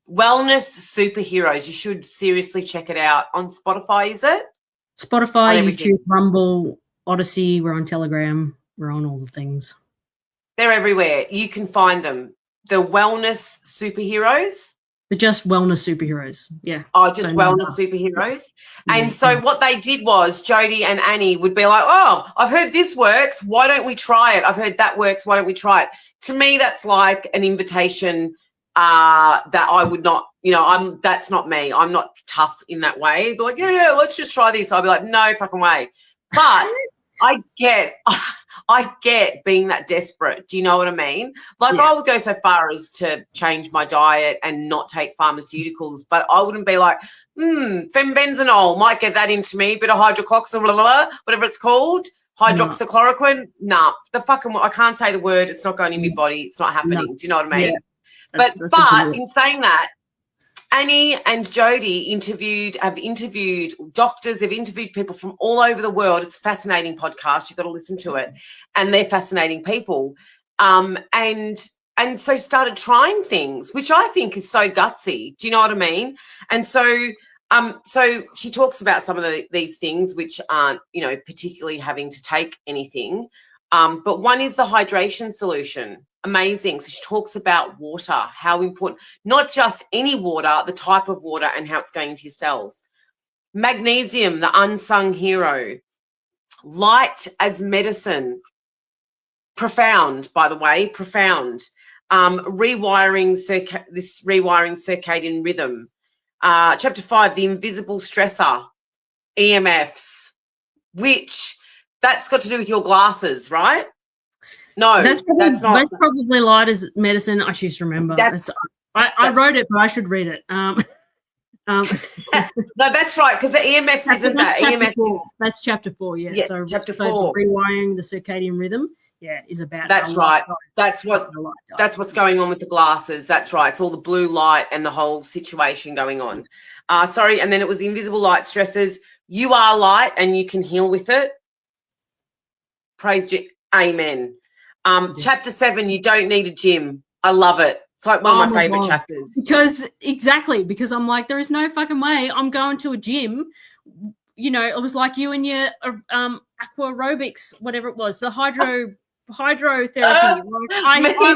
A: Wellness Superheroes. You should seriously check it out on Spotify, is it?
B: Spotify, YouTube, Rumble, Odyssey. We're on Telegram. We're on all the things.
A: They're everywhere. You can find them. The Wellness Superheroes.
B: But just Wellness Superheroes. Yeah.
A: Oh, just Wellness Superheroes. Yeah. And so what they did was Jodie and Annie would be like, oh, I've heard this works. Why don't we try it? I've heard that works. Why don't we try it? To me, that's like an invitation that I would not, that's not me. I'm not tough in that way. Be like, yeah, let's just try this. I'll be like, no fucking way. But I get being that desperate. Do you know what I mean? Like, yeah. I would go so far as to change my diet and not take pharmaceuticals, but I wouldn't be like, fenbenzanol, might get that into me, bit of hydroxychloroquine, blah, blah, blah, whatever it's called, hydroxychloroquine. Nah, I can't say the word. It's not going in my body. It's not happening. Do you know what I mean? Yeah. That's in saying that, Annie and Jodie have interviewed doctors, they've interviewed people from all over the world. It's a fascinating podcast. You've got to listen to it. And they're fascinating people. And so started trying things, which I think is so gutsy. Do you know what I mean? And so she talks about some of these things which aren't, particularly having to take anything. But one is the hydration solution. Amazing. So she talks about water, how important, not just any water, the type of water and how it's going into your cells. Magnesium, the unsung hero. Light as medicine. Profound, by the way, profound. Rewiring circadian rhythm. Chapter 5, the invisible stressor, EMFs, which that's got to do with your glasses, right? No, that's
B: probably light as medicine. I choose to remember. I wrote it, but I should read it.
A: No, that's right, because the EMFs isn't that. EMF
B: that's chapter 4, yeah. So
A: chapter 4.
B: Rewiring the circadian rhythm, is about.
A: That's right. That's what's going on with the glasses. That's right. It's all the blue light and the whole situation going on. And then it was the invisible light stresses. You are light and you can heal with it. Praise you. Amen. Chapter 7, you don't need a gym. I love it. It's like one of my favorite chapters.
B: Because I'm like, there is no fucking way I'm going to a gym. It was like you and your aqua aerobics, whatever it was, the hydrotherapy. Oh my God,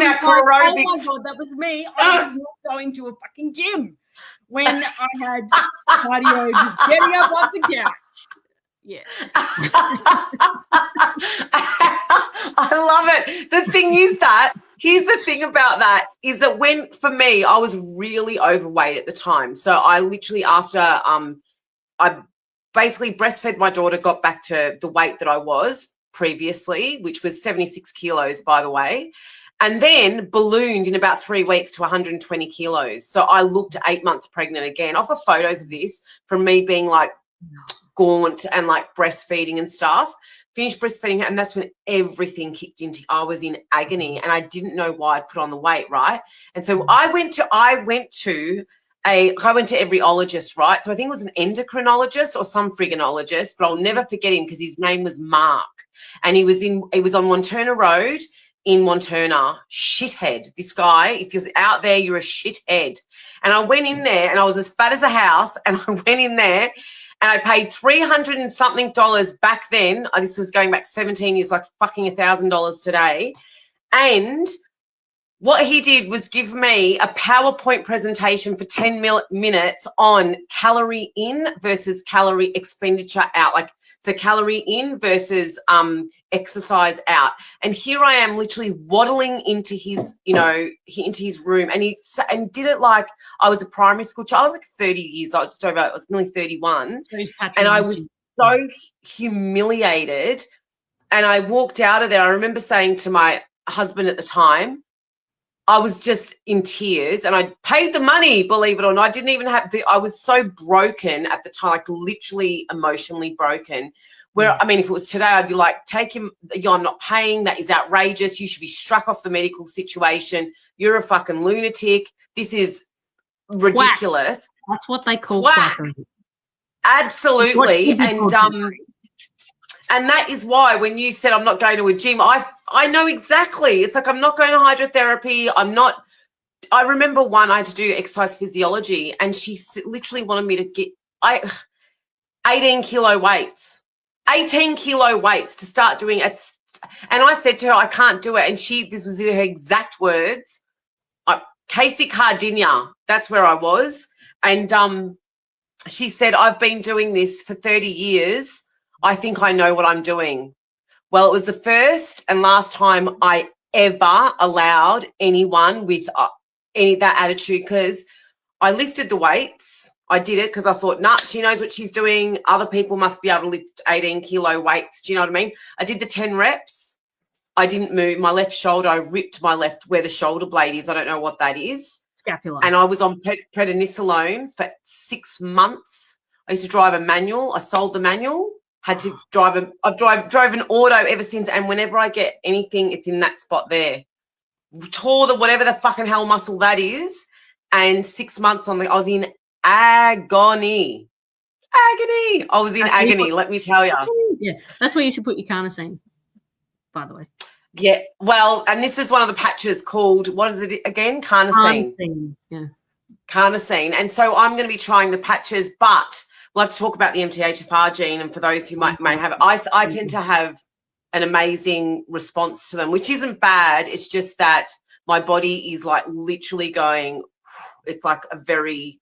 B: that was me. I was not going to a fucking gym when I had cardio just getting up off the couch. Yeah.
A: I love it. The thing is here's the thing about that is that for me, I was really overweight at the time. So I literally, after I basically breastfed my daughter, got back to the weight that I was previously, which was 76 kilos, by the way, and then ballooned in about 3 weeks to 120 kilos. So I looked 8 months pregnant again. I've got photos of this from me being like gaunt and like breastfeeding and stuff. Finished breastfeeding, and that's when everything kicked into. I was in agony and I didn't know why I'd put on the weight, right? And so I went to every ologist, right? So I think it was an endocrinologist or some friggin'ologist, but I'll never forget him because his name was Mark, and he was on Wanturna Road in Wanturna. Shithead, this guy. If you're out there, you're a shithead. And I went in there, and I was as fat as a house, and I went in there. And I paid $300 and something back then. This was going back 17 years, like fucking $1,000 today. And what he did was give me a PowerPoint presentation for 10 minutes on calorie in versus calorie expenditure out. So calorie in versus exercise out. And here I am literally waddling into his, into his room, and he did it like I was a primary school child. I was like 30 years old, I was nearly 31. And I was so humiliated. And I walked out of there. I remember saying to my husband at the time, I was just in tears, and I paid the money, believe it or not. I didn't even I was so broken at the time, like literally emotionally broken. Where, I mean, if it was today, I'd be like, take him, I'm not paying. That is outrageous. You should be struck off the medical situation. You're a fucking lunatic. This is ridiculous.
B: That's what they call
A: quack. Absolutely. And that is why when you said I'm not going to a gym, I know exactly. It's like I'm not going to hydrotherapy. I remember I had to do exercise physiology, and she literally wanted me to get 18 kilo weights. 18 kilo weights to start doing it. And I said to her, I can't do it. And this was her exact words. Tachycardia, that's where I was. And she said, I've been doing this for 30 years. I think I know what I'm doing. Well, it was the first and last time I ever allowed anyone with that attitude, because I lifted the weights. I did it because I thought, nah, she knows what she's doing. Other people must be able to lift 18 kilo weights. Do you know what I mean? I did the 10 reps. I didn't move my left shoulder. I ripped my left where the shoulder blade is. I don't know what that is.
B: Scapula.
A: And I was on prednisolone for 6 months. I used to drive a manual. I sold the manual. Had to drive drove an auto ever since. And whenever I get anything, it's in that spot there. Tore whatever the fucking hell muscle that is. And 6 months I was in agony. I was in agony, let me tell you.
B: Yeah, that's where you should put your carnosine, by the way.
A: Yeah, well, and this is one of the patches called, what is it again? Carnosine.
B: Yeah.
A: Carnosine. And so I'm going to be trying the patches, but we'll have to talk about the MTHFR gene. And for those who may have it, I tend to have an amazing response to them, which isn't bad. It's just that my body is like literally going, it's like a very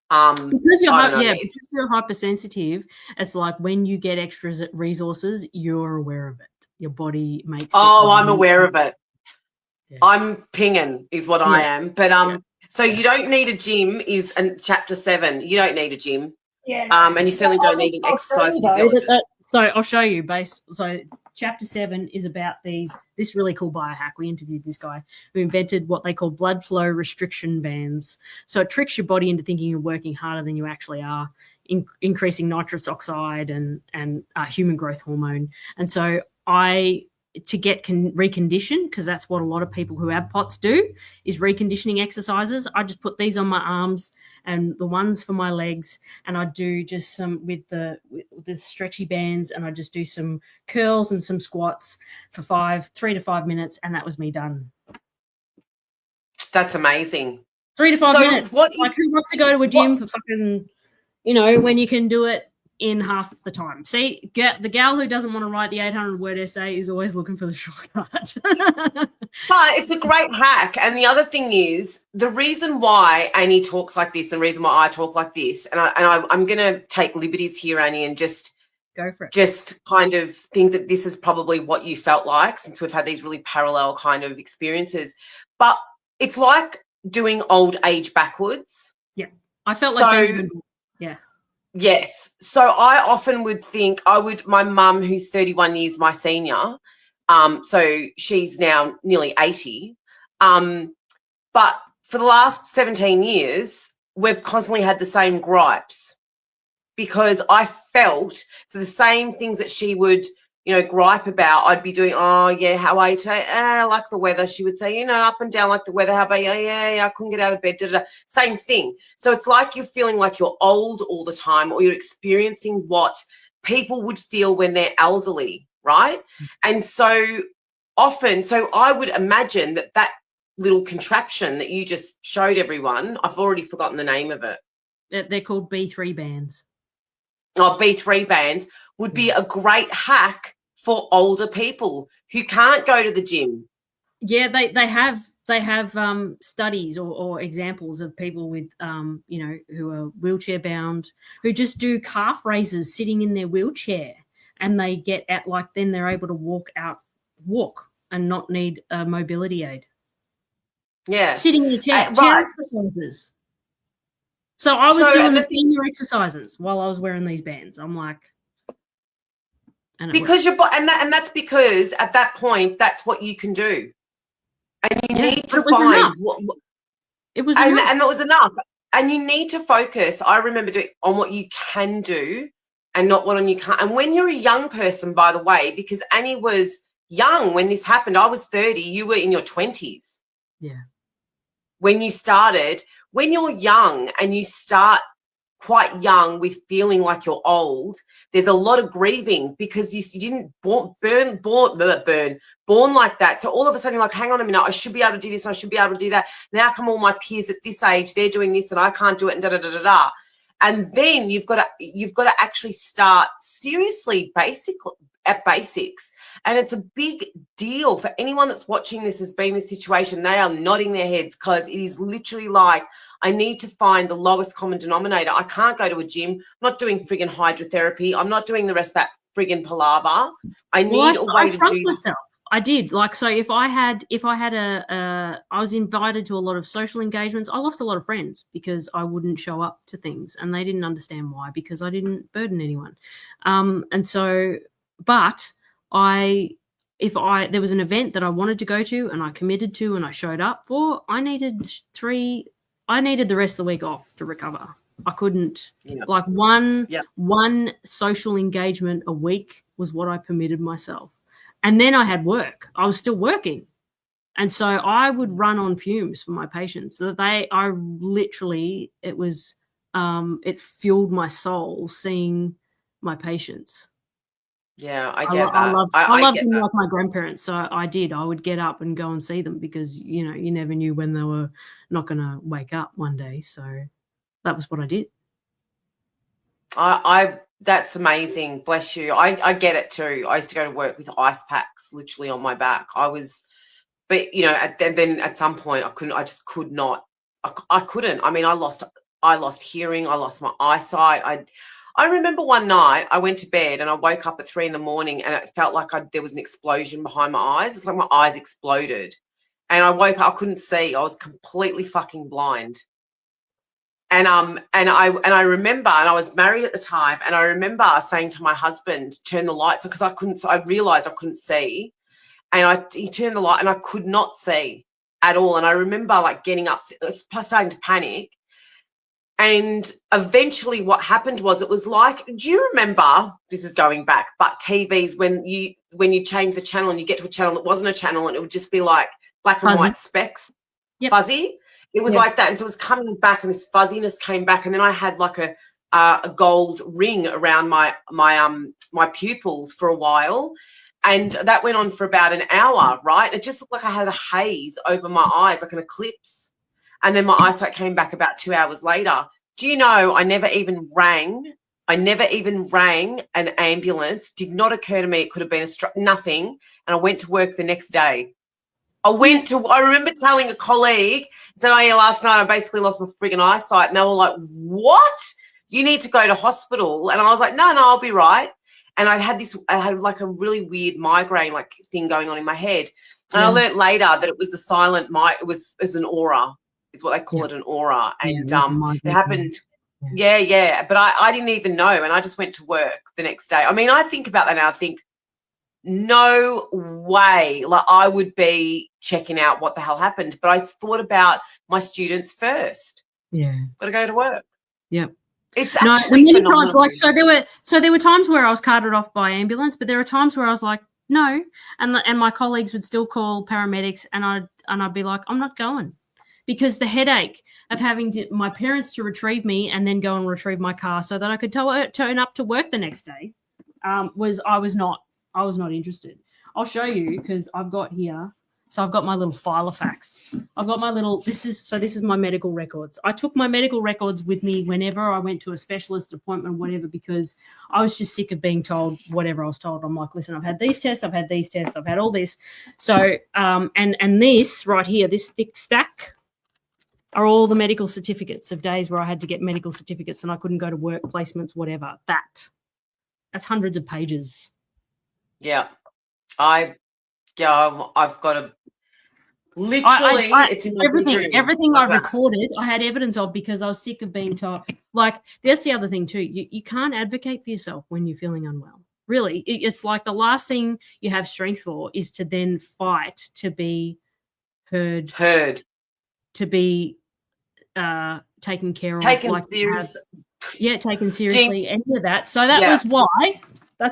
B: because you're hypersensitive. It's like when you get extra resources, you're aware of it. Your body makes.
A: Oh, I'm aware of it. Yeah. I'm pinging is what I am. But so you don't need a gym is in chapter 7. You don't need a gym.
B: Yeah.
A: And you certainly don't need an exercise physiologist.
B: So I'll show you. So chapter 7 is about this really cool biohack. We interviewed this guy who invented what they call blood flow restriction bands. So it tricks your body into thinking you're working harder than you actually are, increasing nitrous oxide and human growth hormone. And so to get reconditioned, because that's what a lot of people who have POTS do, is reconditioning exercises. I just put these on my arms and the ones for my legs, and I do just some with the stretchy bands, and I just do some curls and some squats for 3 to 5 minutes, and that was me done.
A: That's amazing.
B: 3 to 5 minutes. Who wants to go to a gym for fucking, when you can do it in half the time? See, the gal who doesn't want to write the 800-word essay is always looking for the shortcut.
A: But it's a great hack. And the other thing is, the reason why Annie talks like this, the reason why I talk like this, and I'm going to take liberties here, Annie, and just
B: go for it.
A: Just kind of think that this is probably what you felt like, since we've had these really parallel kind of experiences. But it's like doing old age backwards.
B: Yeah, I felt like yeah.
A: Yes. So I often would think my mum, who's 31 years my senior, so she's now nearly 80, but for the last 17 years, we've constantly had the same gripes, because I felt, so the same things that she would, gripe about, I'd be doing, oh, yeah, how are you today? I like the weather. She would say, up and down like the weather. How about you? Yeah, I couldn't get out of bed. Same thing. So it's like you're feeling like you're old all the time, or you're experiencing what people would feel when they're elderly, right? And so often, I would imagine that little contraption that you just showed everyone, I've already forgotten the name of it.
B: They're called B3 bands.
A: Oh, B3 bands would be a great hack for older people who can't go to the gym.
B: Yeah, they have studies or examples of people with who are wheelchair bound, who just do calf raises sitting in their wheelchair, and they get at, like, then they're able to walk and not need a mobility aid.
A: Yeah,
B: sitting in a chair,
A: right.
B: Exercises. So I was doing the senior exercises while I was wearing these bands. I'm like,
A: because that's because at that point that's what you can do, and you need to find
B: it was
A: and that was enough. And you need to focus. I remember doing on what you can do and not what on you can't. And when you're a young person, by the way, because Annie was young when this happened, I was 30. You were in your 20s.
B: Yeah.
A: When you started, when you're young and you start quite young with feeling like you're old, there's a lot of grieving because you didn't born like that. So all of a sudden you're like, hang on a minute, I should be able to do this, I should be able to do that. Now come all my peers at this age, they're doing this and I can't do it, and da da da da da. And then you've got to actually start seriously at basics. And it's a big deal for anyone that's watching this has been in this situation. They are nodding their heads because it is literally like, I need to find the lowest common denominator. I can't go to a gym. I'm not doing friggin' hydrotherapy. I'm not doing the rest of that friggin' palaver. I need a way to do
B: myself. I did. Like, so if I was invited to a lot of social engagements, I lost a lot of friends because I wouldn't show up to things and they didn't understand why, because I didn't burden anyone. And so, but if there was an event that I wanted to go to and I committed to and I showed up for, I needed the rest of the week off to recover. I couldn't, like one social engagement a week was what I permitted myself. And then I had work. I was still working. And so I would run on fumes for my patients. So it fueled my soul seeing my patients.
A: Yeah, I get that.
B: I loved them like my grandparents. So I would get up and go and see them because, you never knew when they were not going to wake up one day. So that was what I did.
A: That's amazing. Bless you. I get it too. I used to go to work with ice packs literally on my back. But then at some point I just could not. I couldn't. I mean, I lost hearing. I lost my eyesight. I remember one night I went to bed and I woke up at 3 a.m. and it felt like there was an explosion behind my eyes. It's like my eyes exploded. And I woke up, I couldn't see. I was completely fucking blind. And I remember, and I was married at the time, and I remember saying to my husband, turn the lights, because I realized I couldn't see. And he turned the light and I could not see at all. And I remember like getting up, starting to panic. And eventually what happened was, it was like, do you remember, this is going back, but TVs, when you change the channel and you get to a channel that wasn't a channel and it would just be like black and white specks, fuzzy. It was like that. And so it was coming back and this fuzziness came back. And then I had like a gold ring around my pupils for a while. And that went on for about an hour, right? It just looked like I had a haze over my eyes, like an eclipse. And then my eyesight came back about 2 hours later. Do you know, I never even rang an ambulance. Did not occur to me it could have been a stroke, nothing. And I went to work the next day. I remember telling a colleague, last night I basically lost my friggin' eyesight. And they were like, what? You need to go to hospital. And I was like, no, I'll be right. And I had like a really weird migraine like thing going on in my head. And I learned later that it was a silent it was an aura, is what they call it, an aura. And it happened. Yeah. But I didn't even know. And I just went to work the next day. I mean, I think about that now. I think, no way, like I would be checking out what the hell happened. But I thought about my students first.
B: Yeah.
A: Got to go to work.
B: Yep.
A: It's actually phenomenal.
B: Times, so there were times where I was carted off by ambulance, but there are times where I was like, no. And my colleagues would still call paramedics and I'd be like, I'm not going. Because the headache of having my parents to retrieve me and then go and retrieve my car so that I could turn up to work the next day I was not interested. I'll show you because I've got here. So I've got my little file of facts. I've got my little, this is my medical records. I took my medical records with me whenever I went to a specialist appointment, whatever, because I was just sick of being told whatever I was told. I'm like, listen, I've had these tests, I've had these tests, I've had all this. So, and this right here, this thick stack are all the medical certificates of days where I had to get medical certificates and I couldn't go to work, placements, whatever. That's hundreds of pages.
A: Yeah. I've got a literally it's in my
B: everything I recorded I had evidence of because I was sick of being told. Like, that's the other thing too, you can't advocate for yourself when you're feeling unwell. Really, it's like the last thing you have strength for is to then fight to be heard, to be taken care of,
A: taken seriously.
B: Taken seriously, any of that. So that's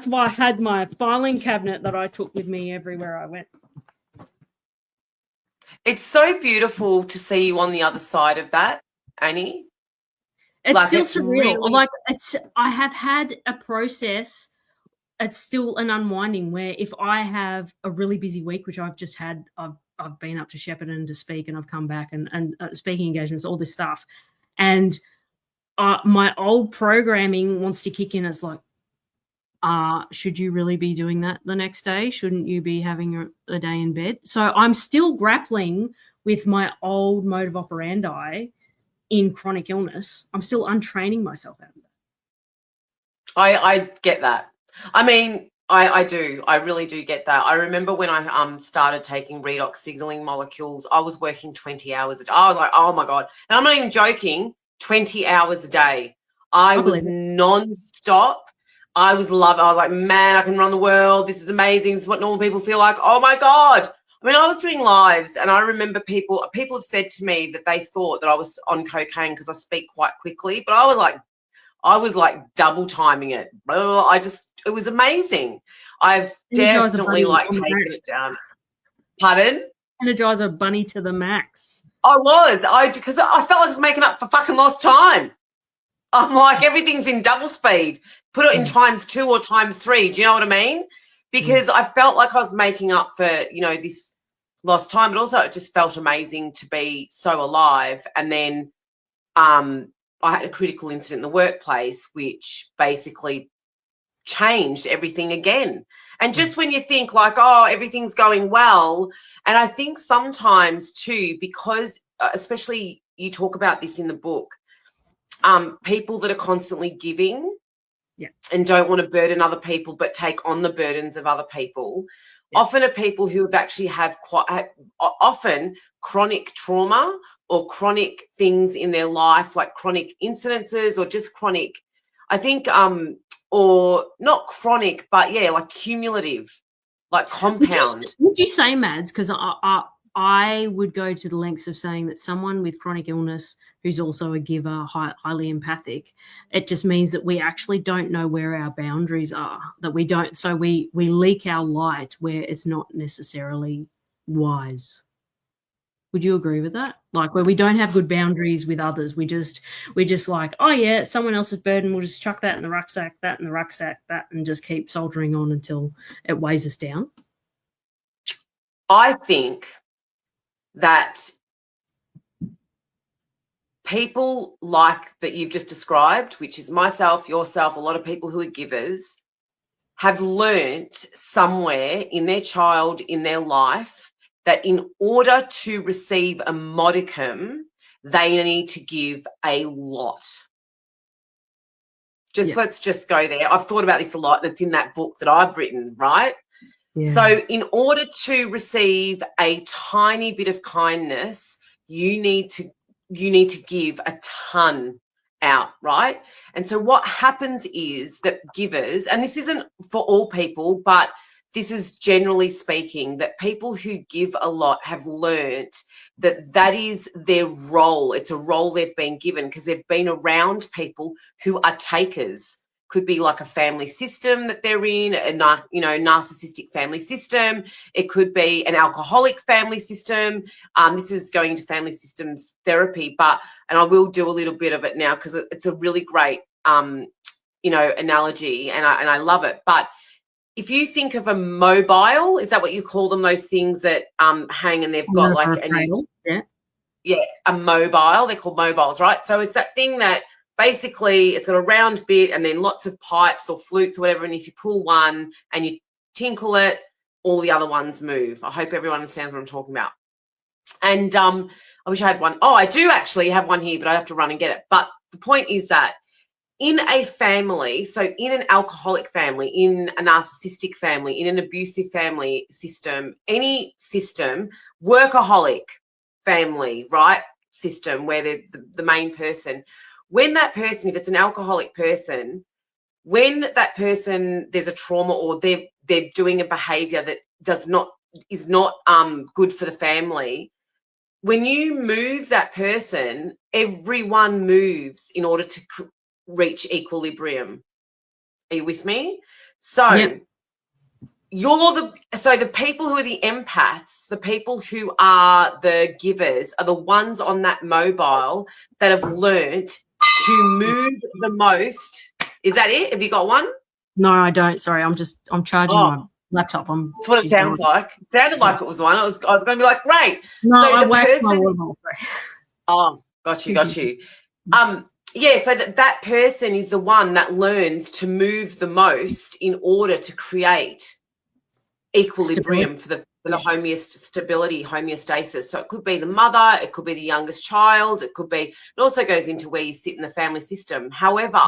B: why I had my filing cabinet that I took with me everywhere I went.
A: It's so beautiful to see you on the other side of that. Annie?
B: It's
A: like,
B: still
A: it's
B: surreal.
A: really...
B: Like, I have had a process. It's still an unwinding where if I have a really busy week, which I've just had, I've been up to Shepparton to speak, and I've come back and speaking engagements, all this stuff, and my old programming wants to kick in. It's like, should you really be doing that the next day? Shouldn't you be having a day in bed? So I'm still grappling with my old mode of operandi in chronic illness. I'm still untraining myself out of that.
A: I get that. I mean, I do. I really do get that. I remember when I started taking redox signaling molecules, I was working 20 hours a day. I was like, oh my God. And I'm not even joking, 20 hours a day. I was non-stop. I was like, man, I can run the world. This is amazing. This is what normal people feel like. Oh my God. I mean, I was doing lives, and I remember people have said to me that they thought that I was on cocaine because I speak quite quickly, but I was like double timing it. It was amazing. I've definitely like taken it down. Pardon?
B: Energizer bunny to the max.
A: Because I felt like I was making up for fucking lost time. I'm like, everything's in double speed. Put it in ×2 or ×3. Do you know what I mean? Because I felt like I was making up for, this lost time, but also it just felt amazing to be so alive. And then I had a critical incident in the workplace, which basically changed everything again. And just when you think like, oh, everything's going well, and I think sometimes too, because especially you talk about this in the book, people that are constantly giving and don't want to burden other people but take on the burdens of other people, often are people who have actually often chronic trauma or chronic things in their life, like chronic incidences or just chronic, I think, or not chronic, but like cumulative, like compound.
B: Would you say, Mads, because I would go to the lengths of saying that someone with chronic illness who's also a giver, highly empathic, it just means that we actually don't know where our boundaries are, that we don't, so we leak our light where it's not necessarily wise. Would you agree with that? Like, where we don't have good boundaries with others, we're just like, oh yeah, someone else's burden, we'll just chuck that in the rucksack, that in the rucksack, that, and just keep soldiering on until it weighs us down.
A: I think that people like that you've just described, which is myself, yourself, a lot of people who are givers, have learnt somewhere in their child, in their life, that in order to receive a modicum, they need to give a lot. Let's just go there. I've thought about this a lot, and it's in that book that I've written, right? Yeah. So in order to receive a tiny bit of kindness, you need to give a ton out, right? And so what happens is that givers, and this isn't for all people, but this is generally speaking, that people who give a lot have learnt that is their role. It's a role they've been given because they've been around people who are takers. Could be like a family system that they're in, a narcissistic family system. It could be an alcoholic family system. This is going into family systems therapy, and I will do a little bit of it now because it's a really great, analogy, and I love it. But if you think of a mobile, is that what you call them? Those things that hang and they've got like a mobile. They're called mobiles, right? So it's that thing that basically it's got a round bit and then lots of pipes or flutes or whatever. And if you pull one and you tinkle it, all the other ones move. I hope everyone understands what I'm talking about. And I wish I had one. Oh, I do actually have one here, but I have to run and get it. But the point is that in a family, so in an alcoholic family, in a narcissistic family, in an abusive family system, any system, workaholic family, right, system where they're the main person, when that person, if it's an alcoholic person, when that person, there's a trauma or they're doing a behavior that is not good for the family, when you move that person, everyone moves in order to reach equilibrium. Are you with me? So the people who are the empaths, the people who are the givers, are the ones on that mobile that have learnt to move the most. Is that it? Have you got one?
B: No, I don't. Sorry, I'm charging my laptop.
A: That's what it sounds like. It sounded like it was one. I was going to be like, great.
B: No,
A: so
B: I waxed my water bottle.
A: Oh, got you. Yeah, so that person is the one that learns to move the most in order to create equilibrium for the homeostasis. So it could be the mother, it could be the youngest child, it also goes into where you sit in the family system. However,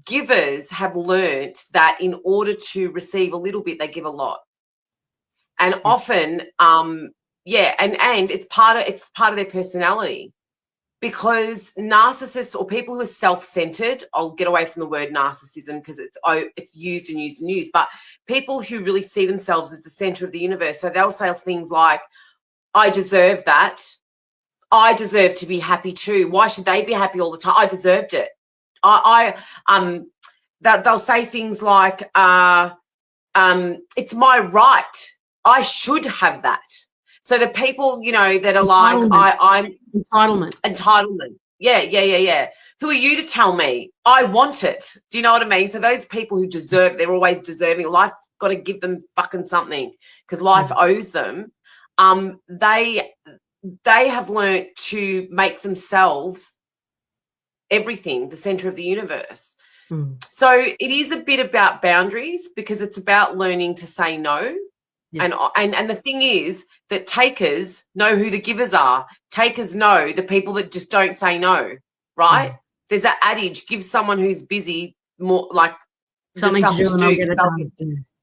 A: givers have learnt that in order to receive a little bit, they give a lot. And often, and it's part of their personality. Because narcissists or people who are self-centered, I'll get away from the word narcissism because it's used, but people who really see themselves as the center of the universe, so they'll say things like, I deserve that. I deserve to be happy too. Why should they be happy all the time? I deserved it. They'll say things like, it's my right. I should have that. So the people, that are like, I'm entitlement. Yeah. Who are you to tell me? I want it. Do you know what I mean? So those people who deserve, they're always deserving. Life's got to give them fucking something because life owes them. They have learnt to make themselves everything, the center of the universe. So it is a bit about boundaries because it's about learning to say no. Yeah. And the thing is that takers know who the givers are. Takers know the people that just don't say no, right? There's that adage, give someone who's busy more like something to do.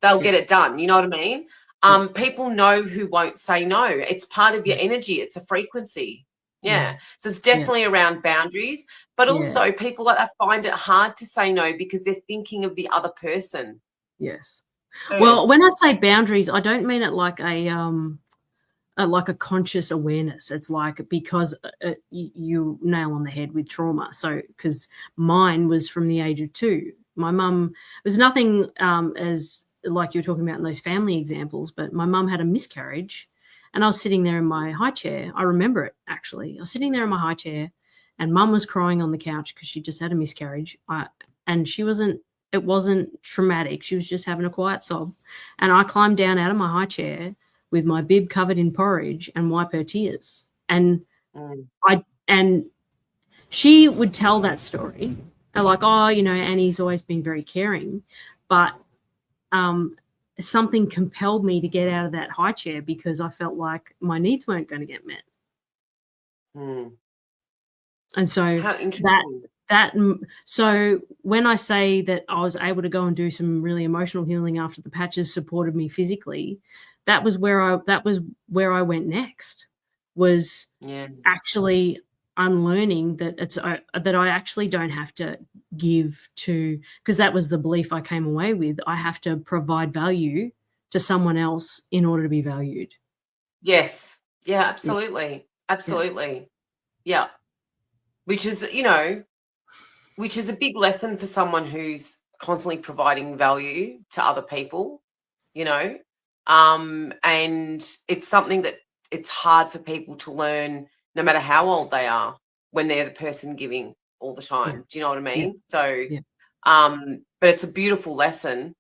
A: They'll get it done. You know what I mean? People know who won't say no. It's part of your energy. It's a frequency. Yeah. So it's definitely around boundaries, but also people that find it hard to say no because they're thinking of the other person.
B: Yes. Well, when I say boundaries, I don't mean it like a conscious awareness. It's like because you nail on the head with trauma. So because mine was from the age of 2. My mum was nothing as like you were talking about in those family examples, but my mum had a miscarriage and I was sitting there in my high chair. I remember it, actually. I was sitting there in my high chair and mum was crying on the couch because she just had a miscarriage. And it wasn't traumatic. She was just having a quiet sob. And I climbed down out of my high chair with my bib covered in porridge and wipe her tears. And and she would tell that story. Like, Annie's always been very caring. But something compelled me to get out of that high chair because I felt like my needs weren't going to get met. And so so when I say that I was able to go and do some really emotional healing after the patches supported me physically, that was where I went next, was actually unlearning that that I actually don't have to give to, because that was the belief I came away with. I have to provide value to someone else in order to be valued.
A: Yes. Yeah, absolutely. Absolutely. Yeah. Which is a big lesson for someone who's constantly providing value to other people, and it's something that it's hard for people to learn no matter how old they are when they're the person giving all the time. Do you know what I mean? So, but it's a beautiful lesson,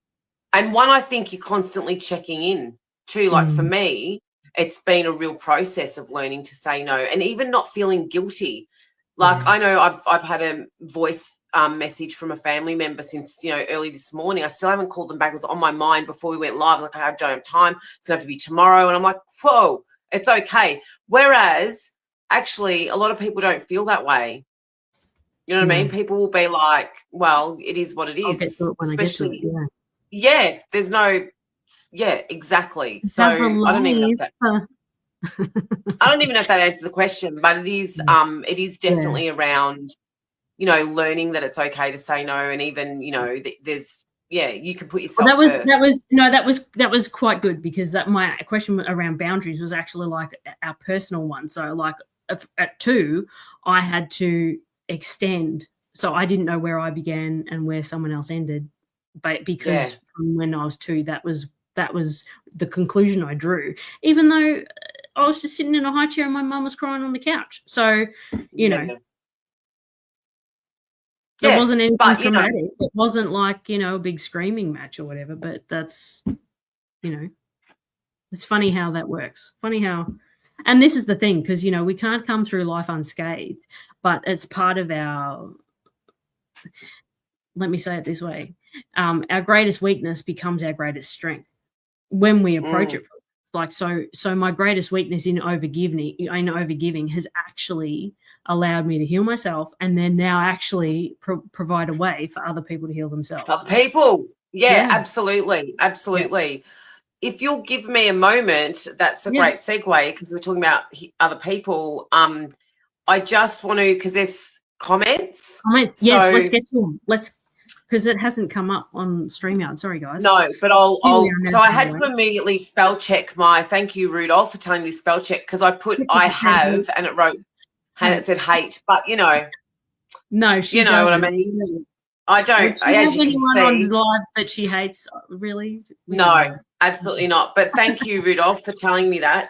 A: and one I think you're constantly checking in too. Like for me, it's been a real process of learning to say no and even not feeling guilty. Like I know I've had a voice message from a family member since, early this morning. I still haven't called them back. It was on my mind before we went live. Like, I don't have time. It's going to have to be tomorrow. And I'm like, whoa, it's okay. Whereas actually a lot of people don't feel that way. You know what I mean? People will be like, well, it is what it is.
B: I'll get to it when
A: Especially,
B: I get to it,
A: there's no, exactly. So I don't even know if that. I don't even know if that answers the question, but it is definitely around, learning that it's okay to say no, and even, there's you can put yourself first. That was quite good, because that my question around boundaries was actually like our personal one. So like at 2, I had to extend, so I didn't know where I began and where someone else ended, but because from when I was 2, that was
B: that was the conclusion I drew, even though I was just sitting in a high chair and my mum was crying on the couch. So, you know, there wasn't anything traumatic. It wasn't like, you know, a big screaming match or whatever, but that's, you know, it's funny how that works. Funny how, and this is the thing, because, you know, we can't come through life unscathed, but it's part of our, let me say it this way, our greatest weakness becomes our greatest strength when we approach it. Like, so my greatest weakness in overgiving has actually allowed me to heal myself, and then now actually provide a way for other people to heal themselves.
A: Absolutely. Yeah. If you'll give me a moment, that's a great segue, because we're talking about other people. I just want to, because there's comments.
B: Yes, let's get to them. Because it hasn't come up on StreamYard. Sorry, guys.
A: No, but so I had to immediately spell check thank you, Rudolph, for telling me to spell check, because I put I have and it said hate, but you know.
B: No, she
A: know
B: doesn't.
A: what I mean? I don't.
B: As you can see, on live that she hates, really?
A: No, absolutely not. But thank you, Rudolph, for telling me that.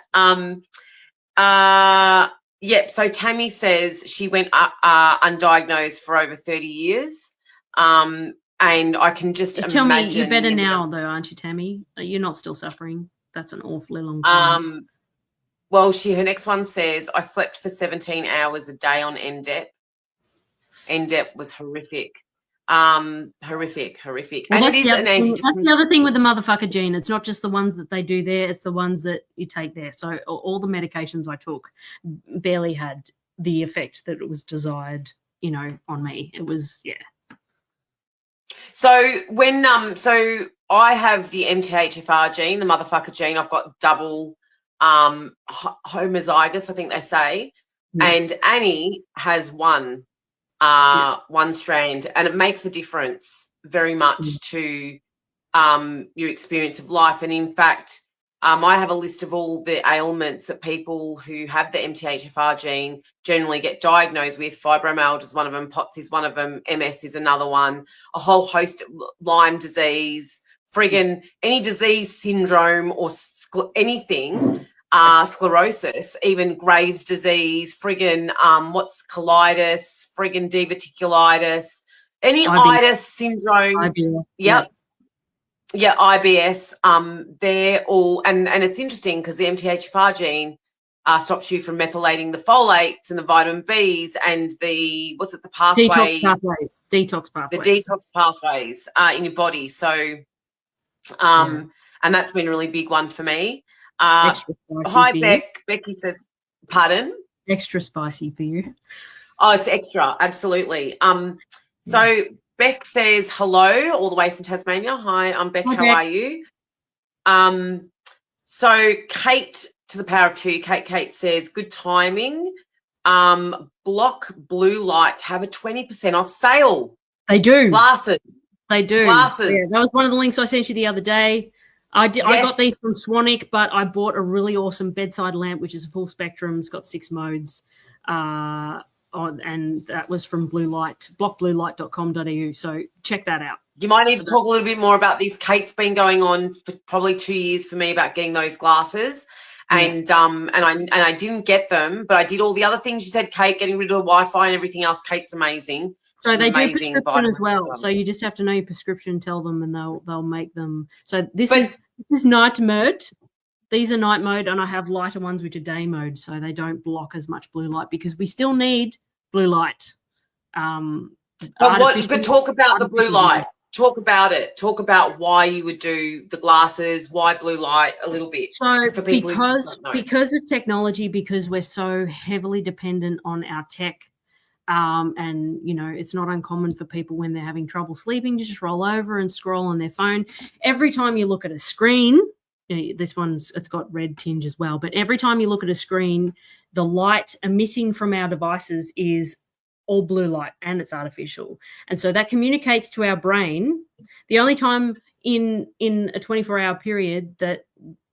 A: So Tammy says she went undiagnosed for over 30 years. And I can just imagine.
B: Tell me, you're better now, though, aren't you, Tammy? You're not still suffering. That's an awfully long time.
A: Well, her next one says, I slept for 17 hours a day on NDEP. NDEP was horrific. Horrific.
B: Well, and it is an antidepressant. That's the other thing with the motherfucker gene. It's not just the ones that they do there, it's the ones that you take there. So all the medications I took barely had the effect that it was desired, you know, on me. It was,
A: So when so I have the MTHFR gene, the motherfucker gene. I've got double homozygous, I think they say. Yes. And Annie has one strand, and it makes a difference very much to your experience of life. And in fact, I have a list of all the ailments that people who have the MTHFR gene generally get diagnosed with. Fibromyalgia is one of them, POTS is one of them, MS is another one, a whole host of Lyme disease, friggin' any disease, syndrome, or anything, sclerosis, even Graves' disease, friggin' what's colitis, friggin' diverticulitis, any itis syndrome.
B: IBS.
A: Yeah, IBS. They're all, and it's interesting because the MTHFR gene stops you from methylating the folates and the vitamin Bs and the pathway?
B: Detox pathways.
A: The detox pathways in your body. So, and that's been a really big one for me.
B: Extra spicy
A: hi,
B: for
A: Beck.
B: You.
A: Becky says, pardon?
B: Extra spicy for you.
A: Oh, it's extra, absolutely. So Beck says hello all the way from Tasmania. Hi, I'm Beck. How are you? So Kate to the power of 2, Kate says, good timing. Block Blue Light have a 20% off sale.
B: They do.
A: Glasses.
B: They do.
A: Glasses.
B: Yeah, that was one of the links I sent you the other day. I got these from Swanwick, but I bought a really awesome bedside lamp, which is a full spectrum. It's got 6 modes. And that was from Blue Light, blockbluelight.com.au. So check that out.
A: You might need to talk a little bit more about this. Kate's been going on for probably 2 years for me about getting those glasses. And I didn't get them, but I did all the other things you said, Kate, getting rid of the Wi-Fi and everything else. Kate's amazing.
B: So they do prescription as well. So you just have to know your prescription, tell them, and they'll make them. So this is night mode. These are night mode, and I have lighter ones which are day mode, so they don't block as much blue light because we still need blue light.
A: But talk about the blue light. Talk about it. Talk about why you would do the glasses, why blue light a little bit.
B: So for people because of technology, because we're so heavily dependent on our tech, and you know, it's not uncommon for people when they're having trouble sleeping to just roll over and scroll on their phone. Every time you look at a screen, this one's, it's got red tinge as well, but every time you look at a screen, the light emitting from our devices is all blue light, and it's artificial. And so that communicates to our brain. The only time in a 24-hour period that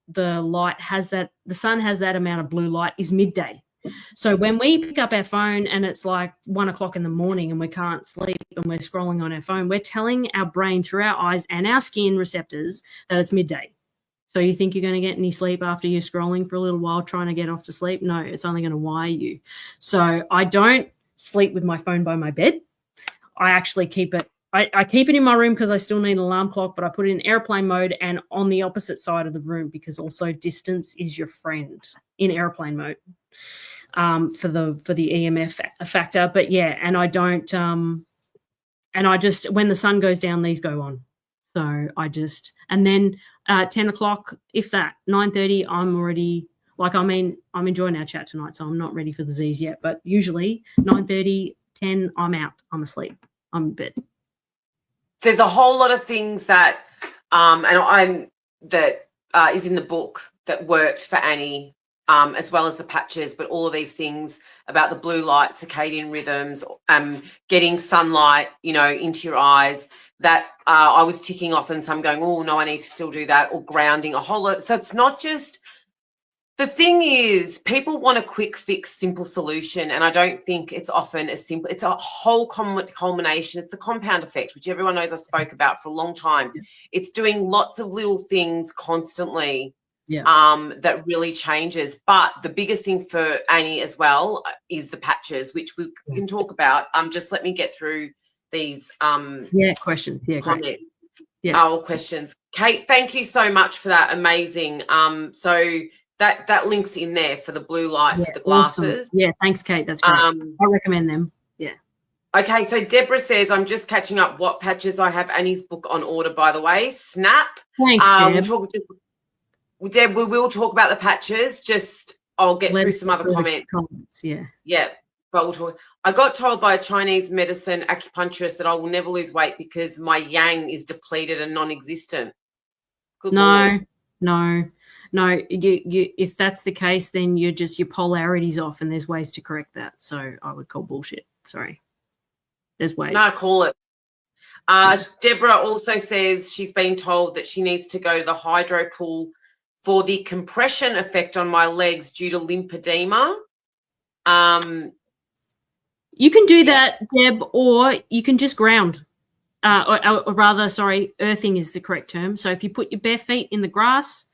B: the light has that, the sun has that amount of blue light is midday. So when we pick up our phone and it's like 1 o'clock in the morning and we can't sleep and we're scrolling on our phone, we're telling our brain through our eyes and our skin receptors that it's midday. So you think you're going to get any sleep after you're scrolling for a little while trying to get off to sleep? No, it's only going to wire you. So I don't sleep with my phone by my bed. I actually keep it. I keep it in my room because I still need an alarm clock, but I put it in airplane mode and on the opposite side of the room because also distance is your friend in airplane mode for the EMF factor. But yeah, and I don't and I just, when the sun goes down, these go on. So I just, and then 10 o'clock, if that, 9:30, I'm already, like, I mean, I'm enjoying our chat tonight, so I'm not ready for the Z's yet, but usually 9:30, 10, I'm out, I'm asleep, I'm in bed.
A: There's a whole lot of things that is in the book that worked for Annie, as well as the patches, but all of these things about the blue light, circadian rhythms, getting sunlight, into your eyes, that I was ticking off, and some going, oh no, I need to still do that, or grounding, a whole lot. So it's not just, the thing is, people want a quick fix, simple solution, and I don't think it's often as simple. It's a whole culmination. It's the compound effect, which everyone knows I spoke about for a long time. Yeah. It's doing lots of little things constantly, that really changes. But the biggest thing for Annie as well is the patches, which we can talk about. Just let me get through these
B: questions.
A: Comments. Questions. Kate, thank you so much for that. Amazing. So that link's in there for the blue light, for the glasses.
B: Awesome. Yeah, thanks, Kate. That's great. I recommend them. Yeah.
A: Okay, so Deborah says, I'm just catching up what patches I have. Annie's book on order, by the way. Snap.
B: Thanks, Deb.
A: Deb, we will talk about the patches. I'll get through some other comments. Yeah, but we'll talk. I got told by a Chinese medicine acupuncturist that I will never lose weight because my yang is depleted and non-existent. Good Lord.
B: No, you if that's the case, then your polarity's off, and there's ways to correct that. So I would call bullshit. Sorry. There's ways.
A: No, call it. Deborah also says she's been told that she needs to go to the hydro pool for the compression effect on my legs due to lymphedema.
B: You can do that, Deb, or you can just ground. Or rather, sorry, earthing is the correct term. So if you put your bare feet in the grass,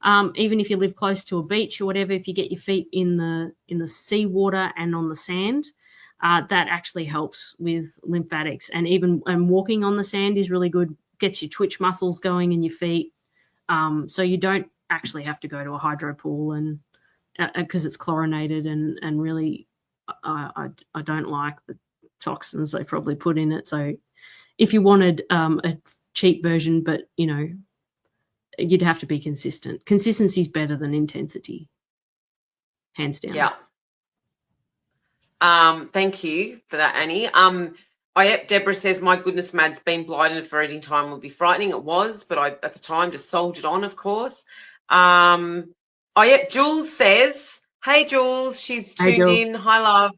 B: even if you live close to a beach or whatever, if you get your feet in the seawater and on the sand, that actually helps with lymphatics. And walking on the sand is really good, gets your twitch muscles going in your feet. So you don't actually have to go to a hydro pool, and because it's chlorinated and really I don't like the toxins they probably put in it. So if you wanted a cheap version, but you'd have to be consistent. Consistency is better than intensity, hands down.
A: Yeah. Thank you for that, Annie. Deborah says, my goodness, Mad's been blinded for eating time would be frightening. It was, but I at the time just soldiered on, of course. Jules says, hey, Jules, she's tuned in. Hi, love.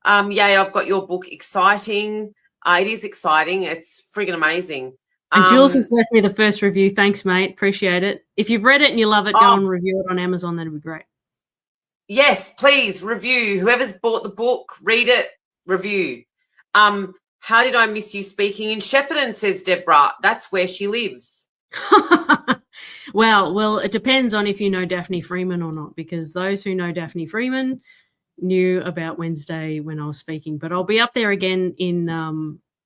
A: I've got your book. Exciting. It is exciting. It's friggin' amazing.
B: And Jules has left me the first review. Thanks, mate. Appreciate it. If you've read it and you love it, go and review it on Amazon. That'd be great.
A: Yes, please review. Whoever's bought the book, read it, review. How did I miss you speaking in Shepparton, says Deborah. That's where she lives.
B: Well, it depends on if you know Daphne Freeman or not, because those who know Daphne Freeman knew about Wednesday when I was speaking. But I'll be up there again in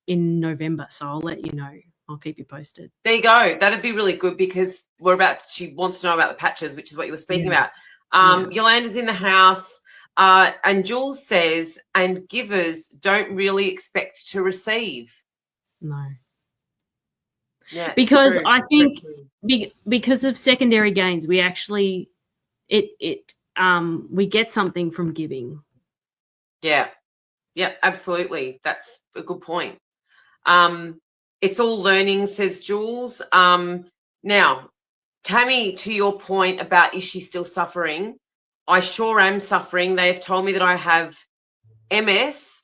B: November, so I'll let you know. I'll keep you posted.
A: There you go. That'd be really good because she wants to know about the patches, which is what you were speaking about. Yolanda's in the house, and Jules says, and givers don't really expect to receive.
B: No.
A: Yeah,
B: because I think because of secondary gains, we actually we get something from giving.
A: Yeah, absolutely. That's a good point. It's all learning, says Jules. Now, Tammy, to your point about is she still suffering? I sure am suffering. They have told me that I have MS,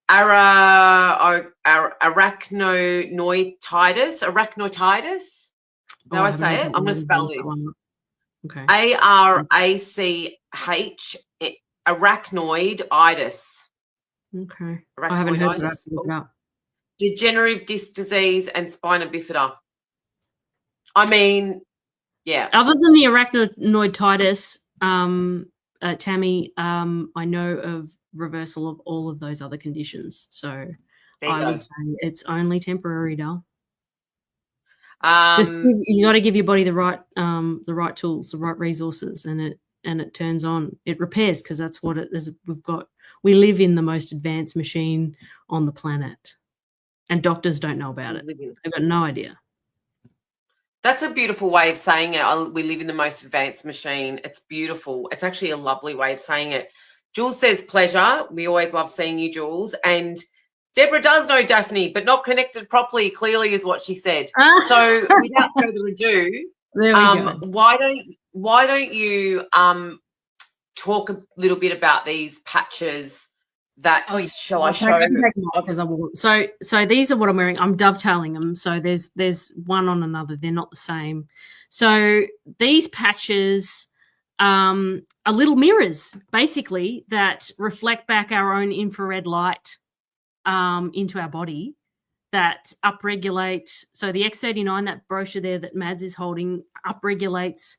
A: arachnoiditis. How I say it? I'm going to spell this.
B: Okay.
A: ARACH, arachnoiditis.
B: Okay. I haven't heard of that.
A: Degenerative disc disease and spina bifida. I mean, Yeah.
B: Other than the arachnoiditis, Tammy, I know of reversal of all of those other conditions. So I would say it's only temporary, Dal. Just you got to give your body the right tools, the right resources, and it turns on. It repairs, because that's what it is. We live in the most advanced machine on the planet, and doctors don't know about it. They've got no idea.
A: That's a beautiful way of saying it. We live in the most advanced machine. It's beautiful. It's actually a lovely way of saying it. Jules says pleasure. We always love seeing you, Jules. And Deborah does know Daphne, but not connected properly, clearly, is what she said. So without further ado,
B: there we go.
A: Why don't you talk a little bit about these patches that shall I show?
B: So these are what I'm wearing. I'm dovetailing them. So there's one on another. They're not the same. So these patches are little mirrors, basically, that reflect back our own infrared light into our body, that upregulate. So the X39, that brochure there that Mads is holding, upregulates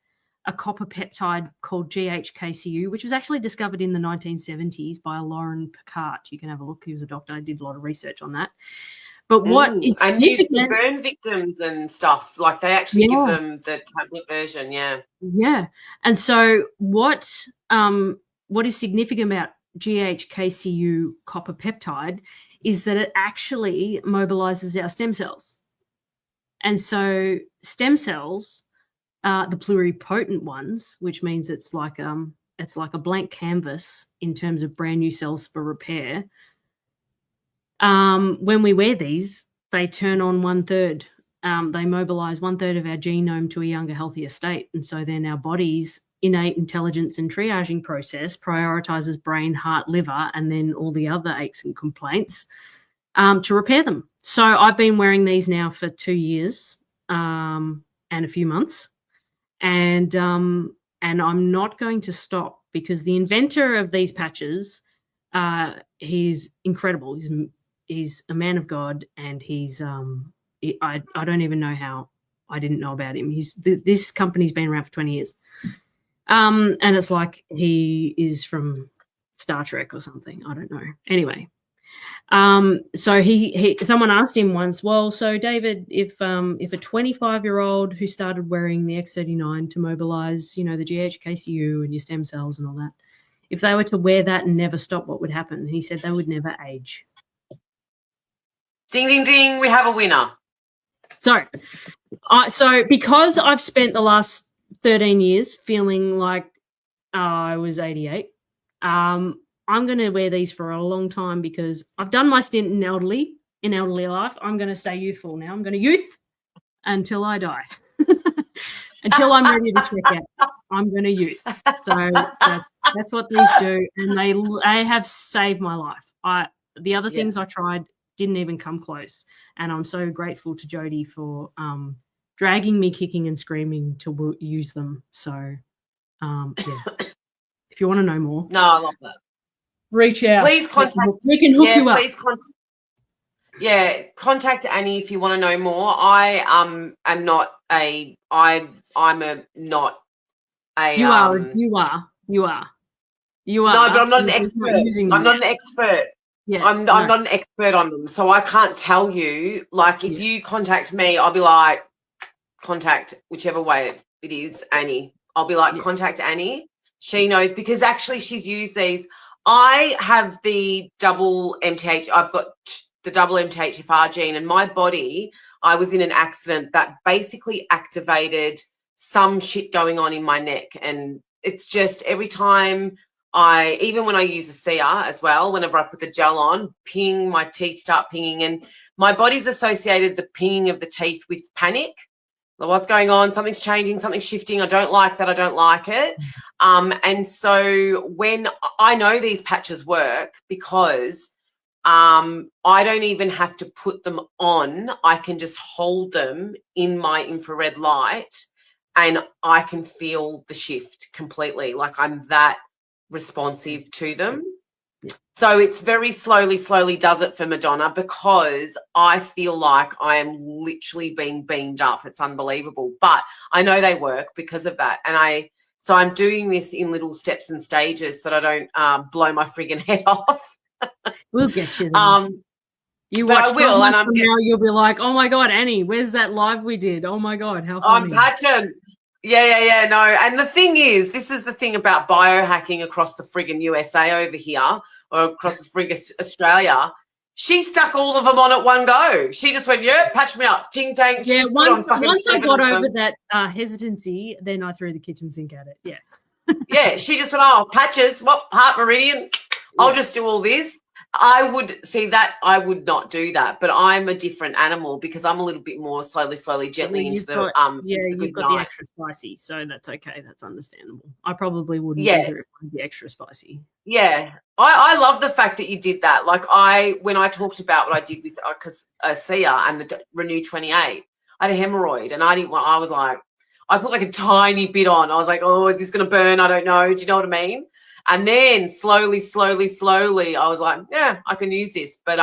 B: a copper peptide called GHKCU, which was actually discovered in the 1970s by Lauren Picard. You can have a look. He was a doctor. I did a lot of research on that. But what is
A: and used for burn victims and stuff, like they actually give them the tablet version,
B: Yeah. And so what is significant about GHKCU copper peptide is that it actually mobilizes our stem cells. And so stem cells, the pluripotent ones, which means it's like a blank canvas in terms of brand new cells for repair. When we wear these, they turn on 1/3. They mobilize 1/3 of our genome to a younger, healthier state. And so then our body's innate intelligence and triaging process prioritizes brain, heart, liver, and then all the other aches and complaints to repair them. So I've been wearing these now for 2 years and a few months. And I'm not going to stop, because the inventor of these patches, he's incredible. He's a man of God, and I don't even know how I didn't know about him. This company's been around for 20 years. And it's like he is from Star Trek or something. I don't know. Anyway, so someone asked him once, well, so David, if a 25-year-old who started wearing the X39 to mobilize, the GHKCU and your stem cells and all that, if they were to wear that and never stop, what would happen? He said they would never age.
A: Ding, ding, ding, we have a winner.
B: So because I've spent the last 13 years feeling like I was 88, I'm going to wear these for a long time, because I've done my stint in elderly life. I'm going to stay youthful now. I'm going to youth until I die. Until I'm ready to check out, I'm going to youth. So that's what these do, and they have saved my life. The other things I tried didn't even come close, and I'm so grateful to Jody for dragging me kicking and screaming to use them. So if you want to know more,
A: no, I love that.
B: Reach out.
A: Please contact.
B: We can hook you up.
A: Please contact Annie if you want to know more. I am not a. I'm not a.
B: You are.
A: No, but I'm not an expert. I'm not an expert.
B: Yeah,
A: I'm not an expert on them, so I can't tell you. Like, if you contact me, I'll be like, contact whichever way it is, Annie. I'll be like, contact Annie. She knows, because actually she's used these. I have the double MTH. I've got the double MTHFR gene, and my body, I was in an accident that basically activated some shit going on in my neck. And it's just every time even when I use a Sia as well, whenever I put the gel on, my teeth start pinging, and my body's associated the pinging of the teeth with panic. What's going on? Something's changing, something's shifting. I don't like that. I don't like it. And so when I know these patches work, because I don't even have to put them on. I can just hold them in my infrared light, and I can feel the shift completely. Like, I'm that responsive to them. So it's very slowly does it for Madonna, because I feel like I am literally being beamed up. It's unbelievable. But I know they work because of that. And so I'm doing this in little steps and stages so that I don't blow my friggin' head off.
B: We'll get you there. You watch 12 months from now, you'll be like, oh my God, Annie, where's that live we did? Oh my God, how funny.
A: I'm patching. Yeah, no. And the thing is, this is the thing about biohacking across the friggin' USA over here, or across the friggin' Australia. She stuck all of them on at one go. She just went, yeah, patch me up, ting tang.
B: Yeah, once I got over that hesitancy, then I threw the kitchen sink at it. Yeah.
A: Yeah, she just went, oh, patches, what, heart meridian? I'll just do all this. I would not do that, but I'm a different animal because I'm a little bit more slowly, gently into the
B: you've got the extra spicy, so that's okay. That's understandable. I probably wouldn't either if I'd be extra spicy.
A: Yeah, I love the fact that you did that. Like when I talked about what I did with Sia and the Renew 28, I had a hemorrhoid, and I was like, I put like a tiny bit on. I was like, oh, is this going to burn? I don't know. Do you know what I mean? And then slowly, I was like, yeah, I can use this. But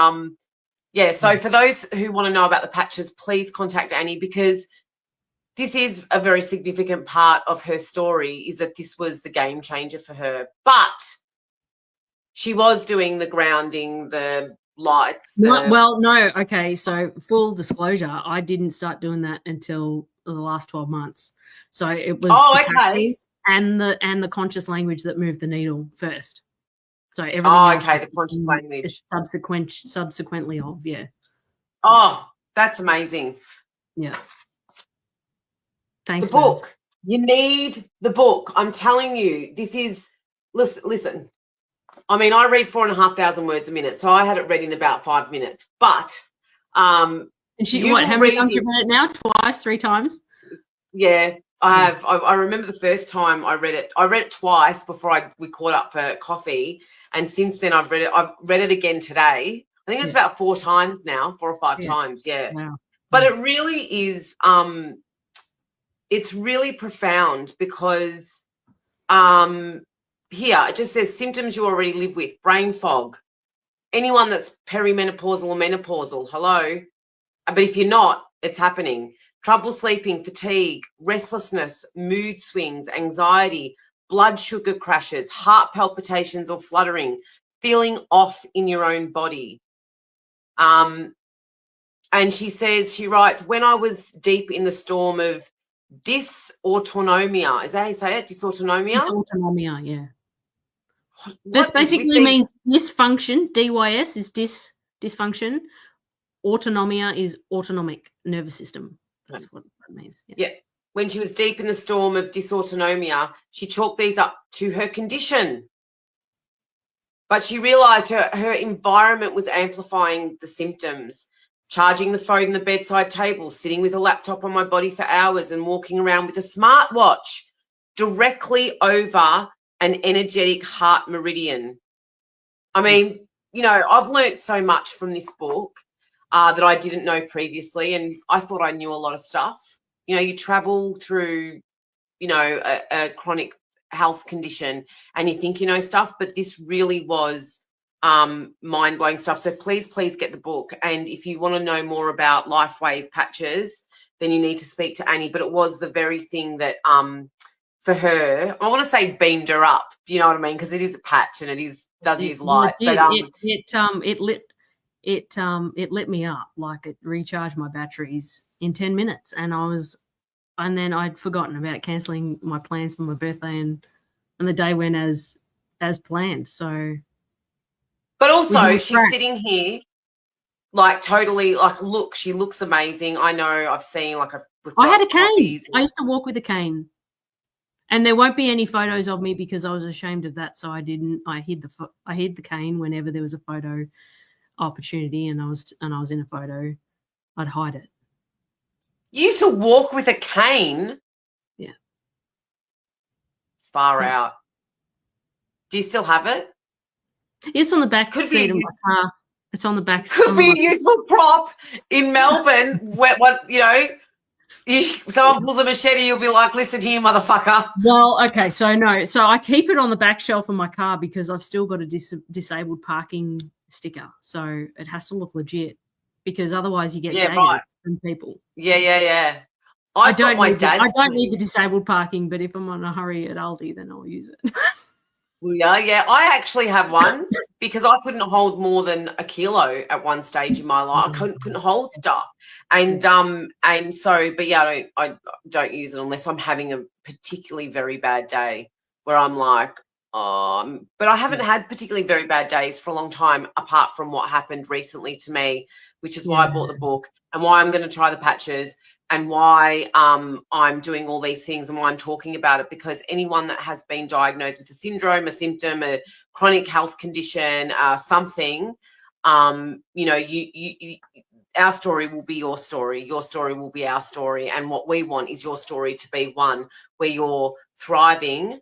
A: so for those who want to know about the patches, please contact Annie, because this is a very significant part of her story, is that this was the game changer for her. But she was doing the grounding, the lights.
B: No. Okay, so full disclosure, I didn't start doing that until the last 12 months. So it was patches and the conscious language that moved the needle first. So everything
A: the conscious language
B: subsequently of, yeah.
A: Oh, that's amazing.
B: Yeah. Thanks.
A: The book. You need the book. I'm telling you, this is, listen. I mean, I read 4,500 words a minute, so I had it read in about 5 minutes. But
B: and how many times you've read it now? Twice, 3 times?
A: Yeah, I have. I remember the first time I read it. I read it twice before we caught up for coffee, and since then I've read it again today. I think it's about 4 times now, 4 or 5 times. Yeah.
B: Wow.
A: But it really is. It's really profound because here it just says symptoms you already live with: brain fog. Anyone that's perimenopausal or menopausal, hello. But if you're not, it's happening. Trouble sleeping, fatigue, restlessness, mood swings, anxiety, blood sugar crashes, heart palpitations or fluttering, feeling off in your own body. And she writes, when I was deep in the storm of dysautonomia, is that how you say it? Dysautonomia?
B: Dysautonomia, yeah. This basically means dysfunction. DYS is dysfunction. Autonomia is autonomic nervous system. That's what that means.
A: Yeah. When she was deep in the storm of dysautonomia, she chalked these up to her condition. But she realised her environment was amplifying the symptoms. Charging the phone in the bedside table, sitting with a laptop on my body for hours and walking around with a smartwatch directly over an energetic heart meridian. I mean, I've learnt so much from this book that I didn't know previously, and I thought I knew a lot of stuff. You travel through, a chronic health condition and you think you know stuff, but this really was mind-blowing stuff. So please get the book. And if you want to know more about LifeWave patches, then you need to speak to Annie. But it was the very thing that for her, I want to say beamed her up, you know what I mean, because it is a patch and it does use light. But
B: it lit me up, like it recharged my batteries in 10 minutes, and then I'd forgotten about cancelling my plans for my birthday, and the day went as planned. So,
A: but also she's sitting here like totally like, look, she looks amazing. I know, I've seen
B: I had a cane. I used to walk with a cane, and there won't be any photos of me because I was ashamed of that. So I didn't. I hid the cane whenever there was a photo opportunity, and I was in a photo, I'd hide it.
A: You used to walk with a cane?
B: Yeah.
A: Far out. Do you still have it?
B: It's on the back seat of my car. It's on the back.
A: Could be a useful prop in Melbourne. Someone pulls a machete, you'll be like, listen here, motherfucker.
B: Well, okay, so no. So I keep it on the back shelf of my car because I've still got a disabled parking sticker. So it has to look legit because otherwise you get daggers from people.
A: Yeah.
B: I don't need the disabled parking, but if I'm on a hurry at Aldi, then I'll use it.
A: Yeah. I actually have one because I couldn't hold more than a kilo at one stage in my life. I couldn't hold stuff, and so, but yeah, I don't use it unless I'm having a particularly very bad day where I'm like, but I haven't had particularly very bad days for a long time, apart from what happened recently to me, which is why I bought the book and why I'm going to try the patches. And why I'm doing all these things and why I'm talking about it, because anyone that has been diagnosed with a syndrome, a symptom, a chronic health condition, something, you know, our story will be your story will be our story, and what we want is your story to be one where you're thriving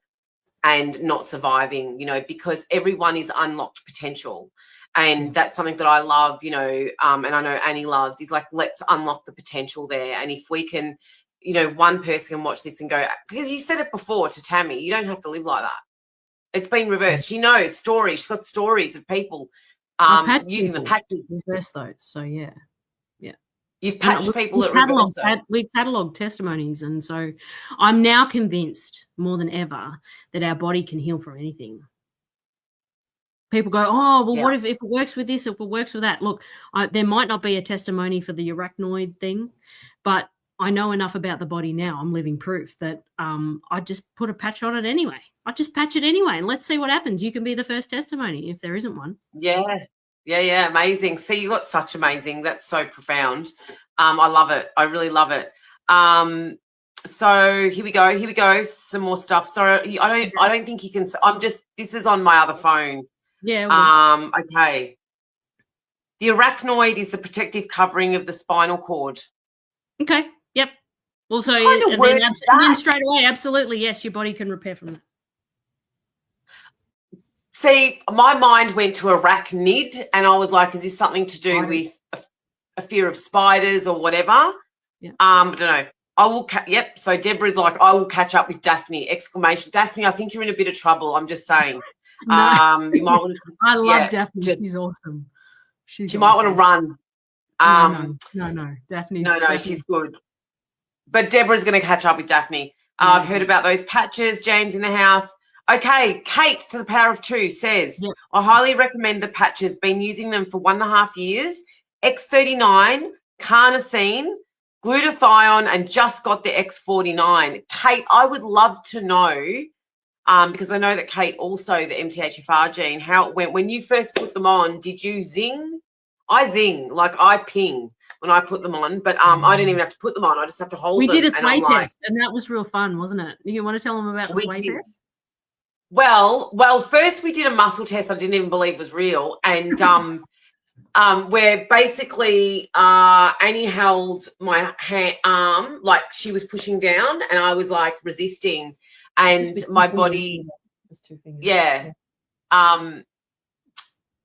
A: and not surviving, you know, because everyone is unlocked potential. And that's something that I love, you know, and I know Annie loves, is like, let's unlock the potential there. And if we can, you know, one person can watch this and go, because you said it before to Tammy, you don't have to live like that. It's been reversed. She knows stories. She's got stories of people using the patches.
B: Reverse those. So, yeah.
A: You've patched people that reverse those.
B: We've catalogued testimonies. And so I'm now convinced more than ever that our body can heal from anything. People go, oh, well, what if it works with this, if it works with that? Look, there might not be a testimony for the arachnoid thing, but I know enough about the body now. I'm living proof that I just put a patch on it anyway. I just patch it anyway, and let's see what happens. You can be the first testimony if there isn't one.
A: Yeah. Amazing. See, you got such amazing. That's so profound. I love it. I really love it. So here we go. Some more stuff. Sorry, I don't think you can. This is on my other phone.
B: Yeah.
A: Okay. The arachnoid is the protective covering of the spinal cord.
B: Okay. Yep. Well, so then straight away, absolutely, yes, your body can repair from that.
A: See, my mind went to arachnid, and I was like, is this something to do with a fear of spiders or whatever?
B: Yeah.
A: I don't know. I will. Yep. So Deborah's like, I will catch up with Daphne! Exclamation. Daphne, I think you're in a bit of trouble. I'm just saying.
B: No.
A: You might want to.
B: I love Daphne. She's awesome.
A: She might want to run.
B: No. Daphne's.
A: No, she's good. But Deborah's going to catch up with Daphne. I've heard about those patches. Jane's in the house. Okay, Kate to the power of 2 says, I highly recommend the patches. Been using them for 1.5 years. X39, carnosine, glutathione, and just got the X49. Kate, I would love to know, because I know that Kate also, the MTHFR gene, how it went. When you first put them on, did you zing? I zing, like I ping when I put them on, but I don't even have to put them on. I just have to hold them.
B: We did a sway test, and that was real fun, wasn't it? You want to tell them about the sway test?
A: Well, first we did a muscle test I didn't even believe was real, and where basically Annie held my arm like she was pushing down, and I was like resisting, and my body,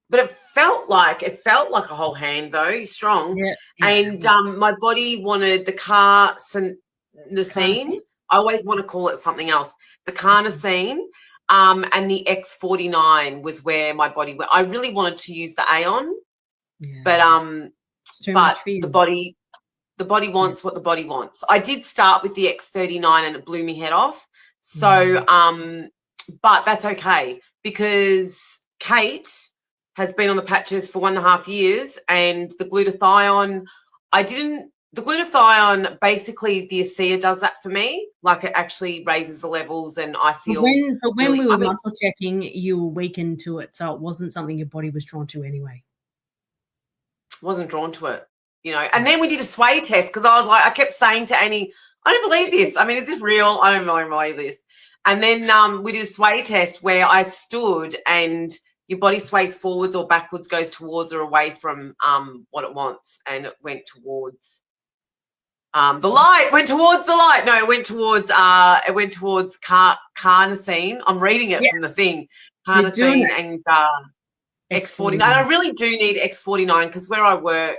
A: but it felt like a whole hand though, strong, and my body wanted the carnosine. I always want to call it something else. The carnosine. And the X49 was where my body went. I really wanted to use the Aeon, but the body wants what the body wants. I did start with the X39 and it blew me head off. So, but that's okay because Kate has been on the patches for 1.5 years, and the glutathione, the glutathione, basically the ASEA does that for me. Like it actually raises the levels, and I feel.
B: But when we were muscle checking, you were weakened to it, so it wasn't something your body was drawn to anyway.
A: Wasn't drawn to it, you know. And then we did a sway test because I was like, I kept saying to Annie, I don't believe this. I mean, is this real? I don't really believe this. And then we did a sway test where I stood and your body sways forwards or backwards, goes towards or away from what it wants, and it went towards. The light went towards the light. No, it went towards carnosine. I'm reading it from the thing. Carnosine and X49. And I really do need X49 because where I work,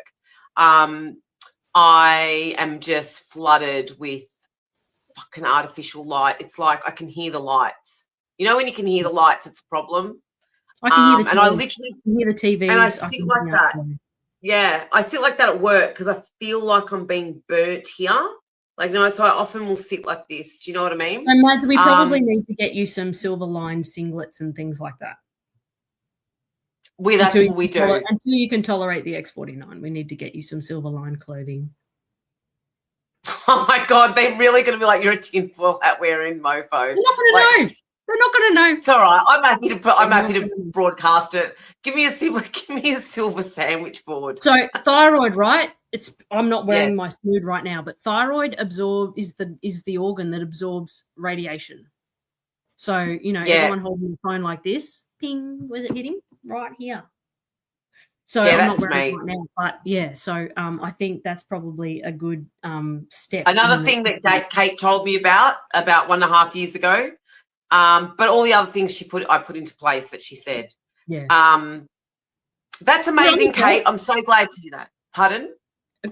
A: I am just flooded with fucking artificial light. It's like I can hear the lights. You know when you can hear the lights, it's a problem.
B: I can hear the TV.
A: And I literally
B: hear the TVs.
A: And I sit like that. Yeah, I sit like that at work because I feel like I'm being burnt here. Like, no, so I often will sit like this. Do you know what I mean?
B: So, Mads, we probably need to get you some silver-lined singlets and things like that.
A: That's what we do.
B: Until you can tolerate the X49, we need to get you some silver-lined clothing.
A: Oh, my God, they're really going to be like, you're a tinfoil hat wearing mofo.
B: They're not going to know. They're not going to know.
A: It's all right. I'm happy to broadcast it. Give me a silver sandwich board.
B: So thyroid, right? I'm not wearing my snood right now, but thyroid is the organ that absorbs radiation. So, everyone holding the phone like this, ping, where's it hitting? Right here. So I'm not wearing it right now, but so I think that's probably a good step.
A: Another thing that Kate told me about 1.5 years ago, but all the other things I put into place that she said.
B: Yeah.
A: That's amazing, Kate. I'm so glad to do that. Pardon?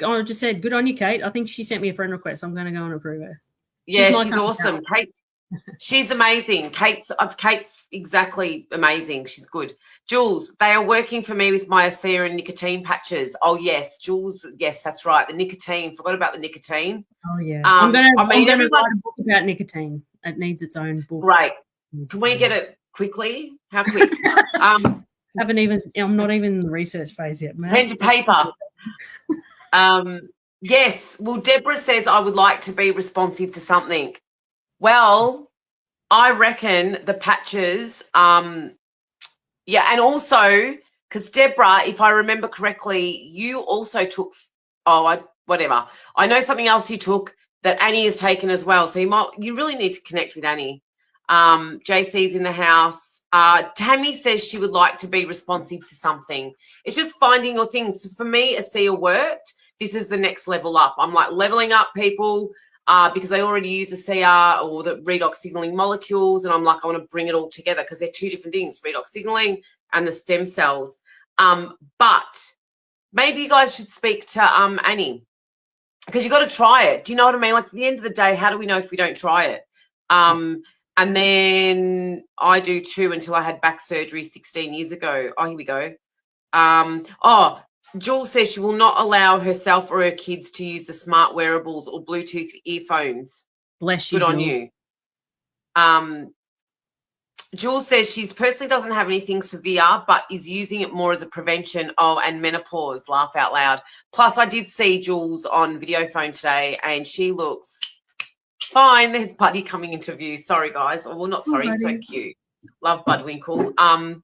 B: I just said, good on you, Kate. I think she sent me a friend request. I'm going to go and approve her.
A: She's awesome. Kate, she's amazing. Kate's exactly amazing. She's good. Jules, they are working for me with my Osea and nicotine patches. Oh, yes, Jules. Yes, that's right. The nicotine. Forgot about the nicotine.
B: Oh, yeah. I'm going to write a book about nicotine. It needs its own book.
A: Right. Can we get it quickly? How quick?
B: I'm not even in the research phase yet, man.
A: Pen to paper. Yes. Well, Deborah says I would like to be responsive to something. Well, I reckon the patches, and also because Deborah, if I remember correctly, you also took, whatever. I know something else you took that Annie has taken as well. So you really need to connect with Annie. JC's in the house. Tammy says she would like to be responsive to something. It's just finding your things. So for me, ASEA worked. This is the next level up. I'm like leveling up people because I already use ASEA or the redox signaling molecules, and I'm like, I want to bring it all together because they're two different things, redox signaling and the stem cells. But maybe you guys should speak to Annie because you got to try it. Do you know what I mean? Like at the end of the day, how do we know if we don't try it? And then I do too until I had back surgery 16 years ago. Oh, here we go. Jules says she will not allow herself or her kids to use the smart wearables or Bluetooth earphones.
B: Bless you,
A: Good on you. Jules says she personally doesn't have anything severe, but is using it more as a prevention. Oh, and menopause, laugh out loud. Plus, I did see Jules on video phone today, and she looks fine. There's Buddy coming into view. Sorry, guys. Oh, well, not sorry. He's so cute. Love Budwinkle.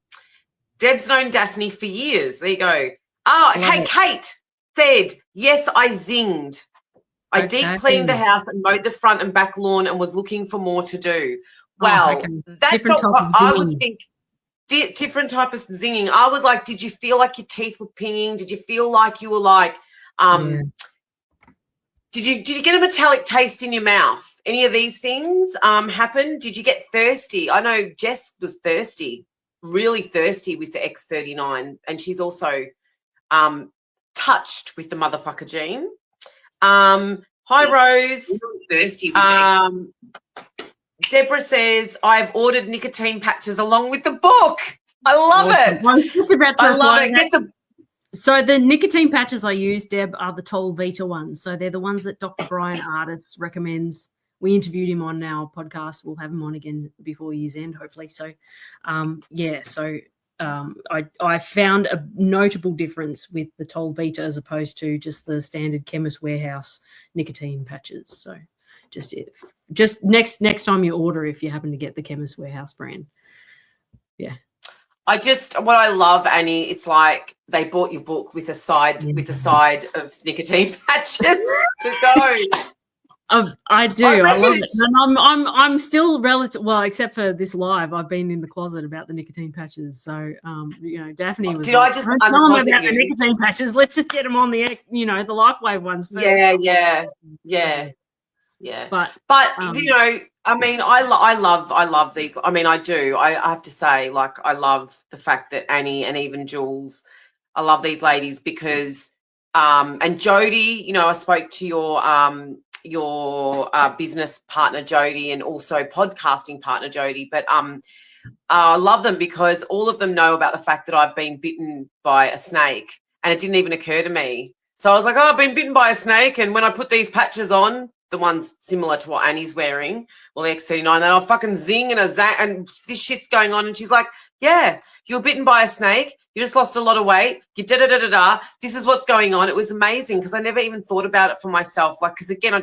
A: Deb's known Daphne for years. There you go. Oh, hey, Kate said, yes, I zinged. I deep cleaned the house and mowed the front and back lawn and was looking for more to do. Well, that's not what I was thinking. Different type of zinging. I was like, did you feel like your teeth were pinging? Did you feel like you were like, did you get a metallic taste in your mouth? Any of these things happen? Did you get thirsty? I know Jess was thirsty, really thirsty with the X39, and she's also touched with the motherfucker gene. Hi, Rose. Thirsty with Deborah says, I've ordered nicotine patches along with the book. I love it.
B: I was just about to
A: I love it.
B: So the nicotine patches I use, Deb, are the Toll Vita ones. So they're the ones that Dr. Brian Artis recommends. We interviewed him on our podcast. We'll have him on again before year's end, hopefully. So, I found a notable difference with the Toll Vita as opposed to just the standard Chemist Warehouse nicotine patches. So just next time you order, if you happen to get the Chemist Warehouse brand. Yeah.
A: What I love, Annie, it's like they bought your book with a side of nicotine patches to go.
B: I do. I love it. And I'm still relative. Well, except for this live, I've been in the closet about the nicotine patches. So, Daphne was.
A: I just
B: tell them about the nicotine patches? Let's just get them on the the LifeWave ones first.
A: Yeah.
B: But
A: I mean, I love these. I mean, I do. I have to say, like, I love the fact that Annie and even Jules, I love these ladies because And Jody, you know, I spoke to your business partner Jody, and also podcasting partner Jody, but I love them because all of them know about the fact that I've been bitten by a snake, and it didn't even occur to me. So I was like, oh, I've been bitten by a snake, and when I put these patches on, the ones similar to what Annie's wearing, well, the X39, then I'll fucking zing and a zang, and this shit's going on. And she's like, yeah, you were bitten by a snake. You just lost a lot of weight. You da-da-da-da-da. This is what's going on. It was amazing because I never even thought about it for myself. Like, because again, I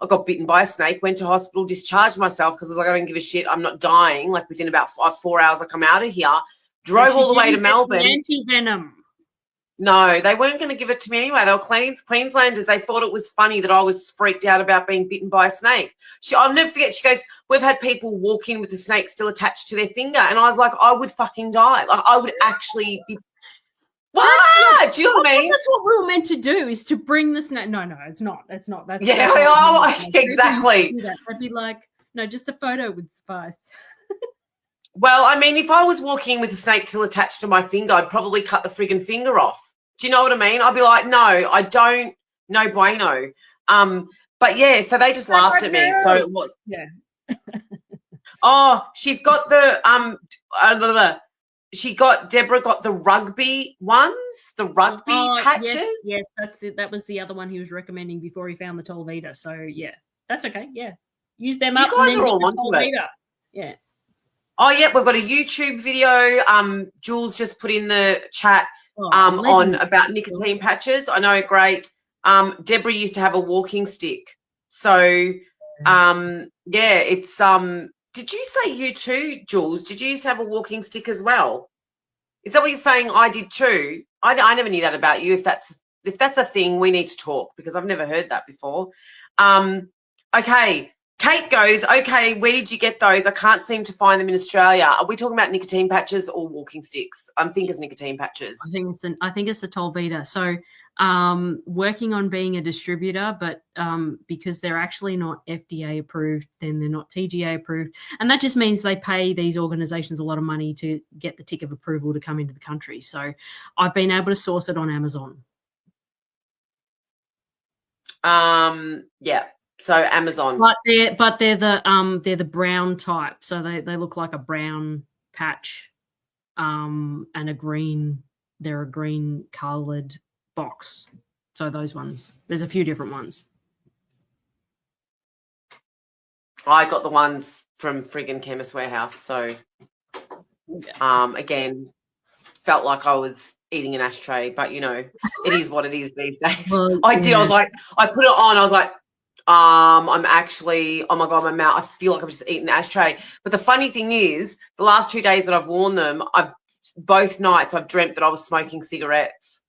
A: got bitten by a snake, went to hospital, discharged myself because I was like, I don't give a shit. I'm not dying. Like within about 4 hours, I come out of here, drove all the way to Melbourne.
B: Anti-venom.
A: No, they weren't going to give it to me anyway. They were Queenslanders. They thought it was funny that I was freaked out about being bitten by a snake. I'll never forget. She goes, we've had people walk in with the snake still attached to their finger. And I was like, I would fucking die. Like I would actually be. What? Do you know what I mean?
B: That's what we were meant to do, is to bring the snake. No, it's not. That's
A: yeah, exactly.
B: I'd be like, no, just a photo would suffice.
A: Well, I mean, if I was walking with a snake still attached to my finger, I'd probably cut the friggin' finger off. Do you know what I mean? I'd be like, no, I don't, no bueno. But yeah, so they just laughed at me. So it was.
B: Yeah.
A: Oh, she's got the Deborah got the rugby ones, the rugby patches.
B: Yes, that was the other one he was recommending before he found the Tolvita. So yeah, that's okay. Yeah, use them up.
A: You guys are all onto it.
B: Yeah.
A: Oh yeah, we've got a YouTube video. Jules just put in the chat on about nicotine patches. I know, great. Deborah used to have a walking stick. So yeah, it's did you say you too, Jules? Did you used to have a walking stick as well? Is that what you're saying? I did too. I never knew that about you. If that's a thing, we need to talk because I've never heard that before. Okay. Kate goes, okay, where did you get those? I can't seem to find them in Australia. Are we talking about nicotine patches or walking sticks? I think it's nicotine patches.
B: I think it's the Tolvita. So working on being a distributor, but because they're actually not FDA approved, then they're not TGA approved. And that just means they pay these organizations a lot of money to get the tick of approval to come into the country. So I've been able to source it on Amazon.
A: Yeah. So Amazon.
B: But they're the brown type. So they look like a brown patch and a green. They're a green coloured box. So those ones. There's a few different ones.
A: I got the ones from friggin' Chemist Warehouse. So again, felt like I was eating an ashtray, but you know, it is what it is these days.
B: Well,
A: I was like, I put it on, I was like, I'm actually, oh my God, my mouth, I feel like I'm just eating an ashtray. But the funny thing is, the last 2 days that I've worn them, both nights I've dreamt that I was smoking cigarettes.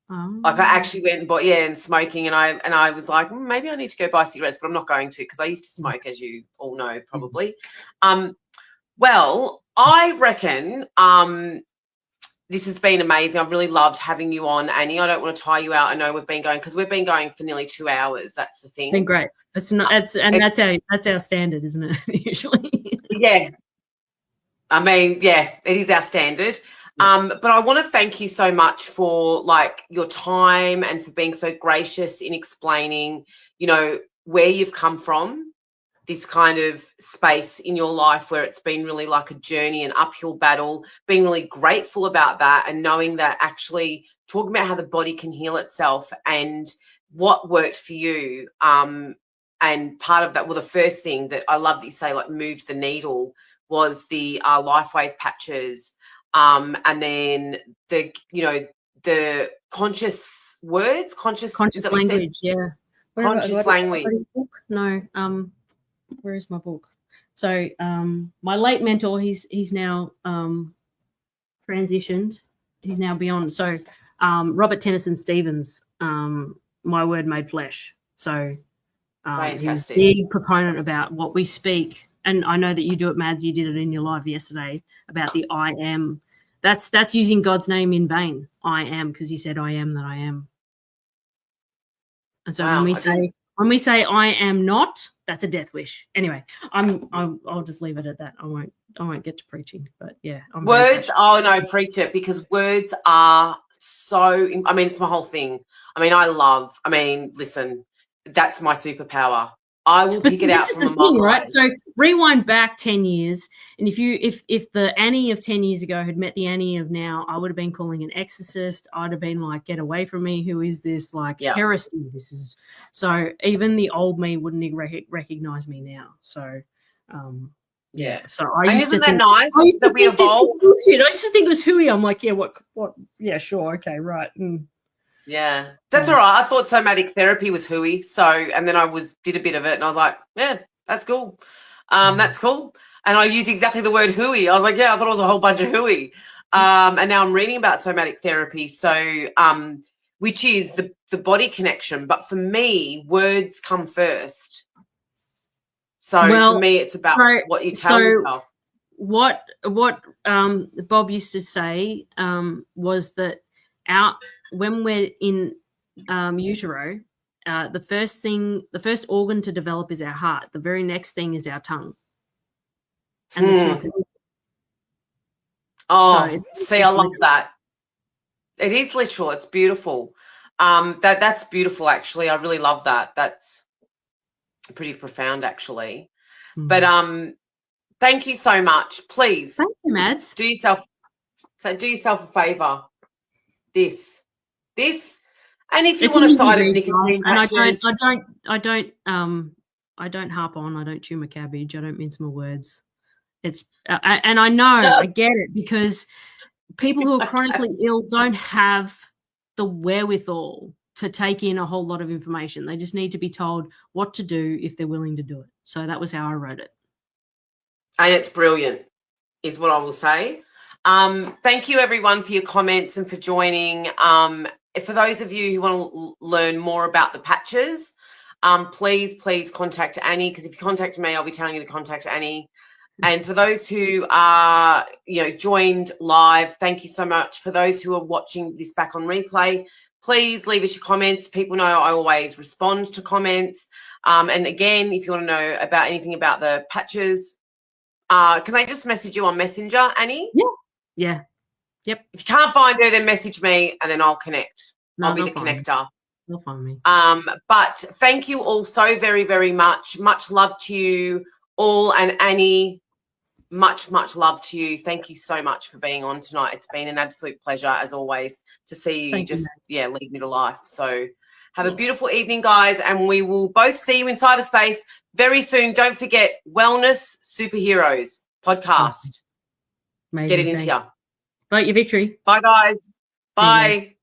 B: Oh.
A: Like I actually went and bought, and smoking, and I was like, maybe I need to go buy cigarettes, but I'm not going to because I used to smoke, as you all know, probably. Well, I reckon this has been amazing. I've really loved having you on, Annie. I don't want to tie you out. I know we've been going for nearly 2 hours. That's the thing.
B: Been great. That's our standard, isn't it? Usually.
A: Yeah. I mean, yeah, it is our standard. But I want to thank you so much for like your time and for being so gracious in explaining, you know, where you've come from, this kind of space in your life where it's been really like a journey, an uphill battle, being really grateful about that and knowing that actually talking about how the body can heal itself and what worked for you. And part of that, well, the first thing that I love that you say, like, moved the needle was the LifeWave patches. And then the conscious words, conscious
B: language, yeah.
A: Conscious language.
B: No, where is my book? So my late mentor, he's now transitioned. He's now beyond. So Robert Tennyson Stevens, My Word Made Flesh. So he's a big proponent about what we speak. And I know that you do it, Mads. You did it in your live yesterday about the I am. That's using God's name in vain. I am, because he said, I am that I am. And so when we say When we say I am not, that's a death wish. Anyway, I'll just leave it at that. I won't get to preaching, but yeah,
A: words. Oh no, preach it, because words are so. I mean, it's my whole thing. I mean, listen, that's my superpower. I will pick it out from a mile away.
B: Right? So rewind back 10 years, and if the Annie of 10 years ago had met the Annie of now, I would have been calling an exorcist. I'd have been like, get away from me. Who is this? Like, heresy. This is so even the old me wouldn't recognize me now. So yeah. So
A: isn't that nice that we evolved?
B: I used to think it was hooey. I'm like, yeah, what? Yeah, sure, okay, right.
A: Yeah, that's all right. I thought somatic therapy was hooey. So, and then I did a bit of it, and I was like, yeah, that's cool. That's cool. And I used exactly the word hooey. I was like, yeah, I thought it was a whole bunch of hooey. And now I'm reading about somatic therapy. So, which is the body connection. But for me, words come first. So for me, it's about what you tell yourself.
B: What Bob used to say was that when we're in utero, the first organ to develop is our heart. The very next thing is our tongue. And the two
A: see, I love that. It is literal. It's beautiful. That's beautiful, actually. I really love that. That's pretty profound, actually. But thank you so much. Please,
B: thank you, Mads.
A: Do yourself a favor. This, and if you want a side of nicotine patches,
B: I don't harp on. I don't chew my cabbage. I don't mince my words. It's and I know I get it, because people who are chronically ill don't have the wherewithal to take in a whole lot of information. They just need to be told what to do if they're willing to do it. So that was how I wrote it.
A: And it's brilliant, is what I will say. Thank you, everyone, for your comments and for joining. For those of you who want to learn more about the patches, please contact Annie, because if you contact me, I'll be telling you to contact Annie. And for those who are, joined live, thank you so much. For those who are watching this back on replay, please leave us your comments. People know I always respond to comments. And again, if you want to know about anything about the patches, can they just message you on Messenger, Annie?
B: Yeah. Yep.
A: If you can't find her, then message me and then I'll connect. I'll be the connector.
B: They'll find me.
A: But thank you all so very, very much. Much love to you all. And Annie, much love to you. Thank you so much for being on tonight. It's been an absolute pleasure, as always, to see you lead me to life. So have a beautiful evening, guys, and we will both see you in cyberspace very soon. Don't forget, Wellness Superheroes podcast.
B: Amazing.
A: Get it into you.
B: Vote your victory.
A: Bye, guys. Bye.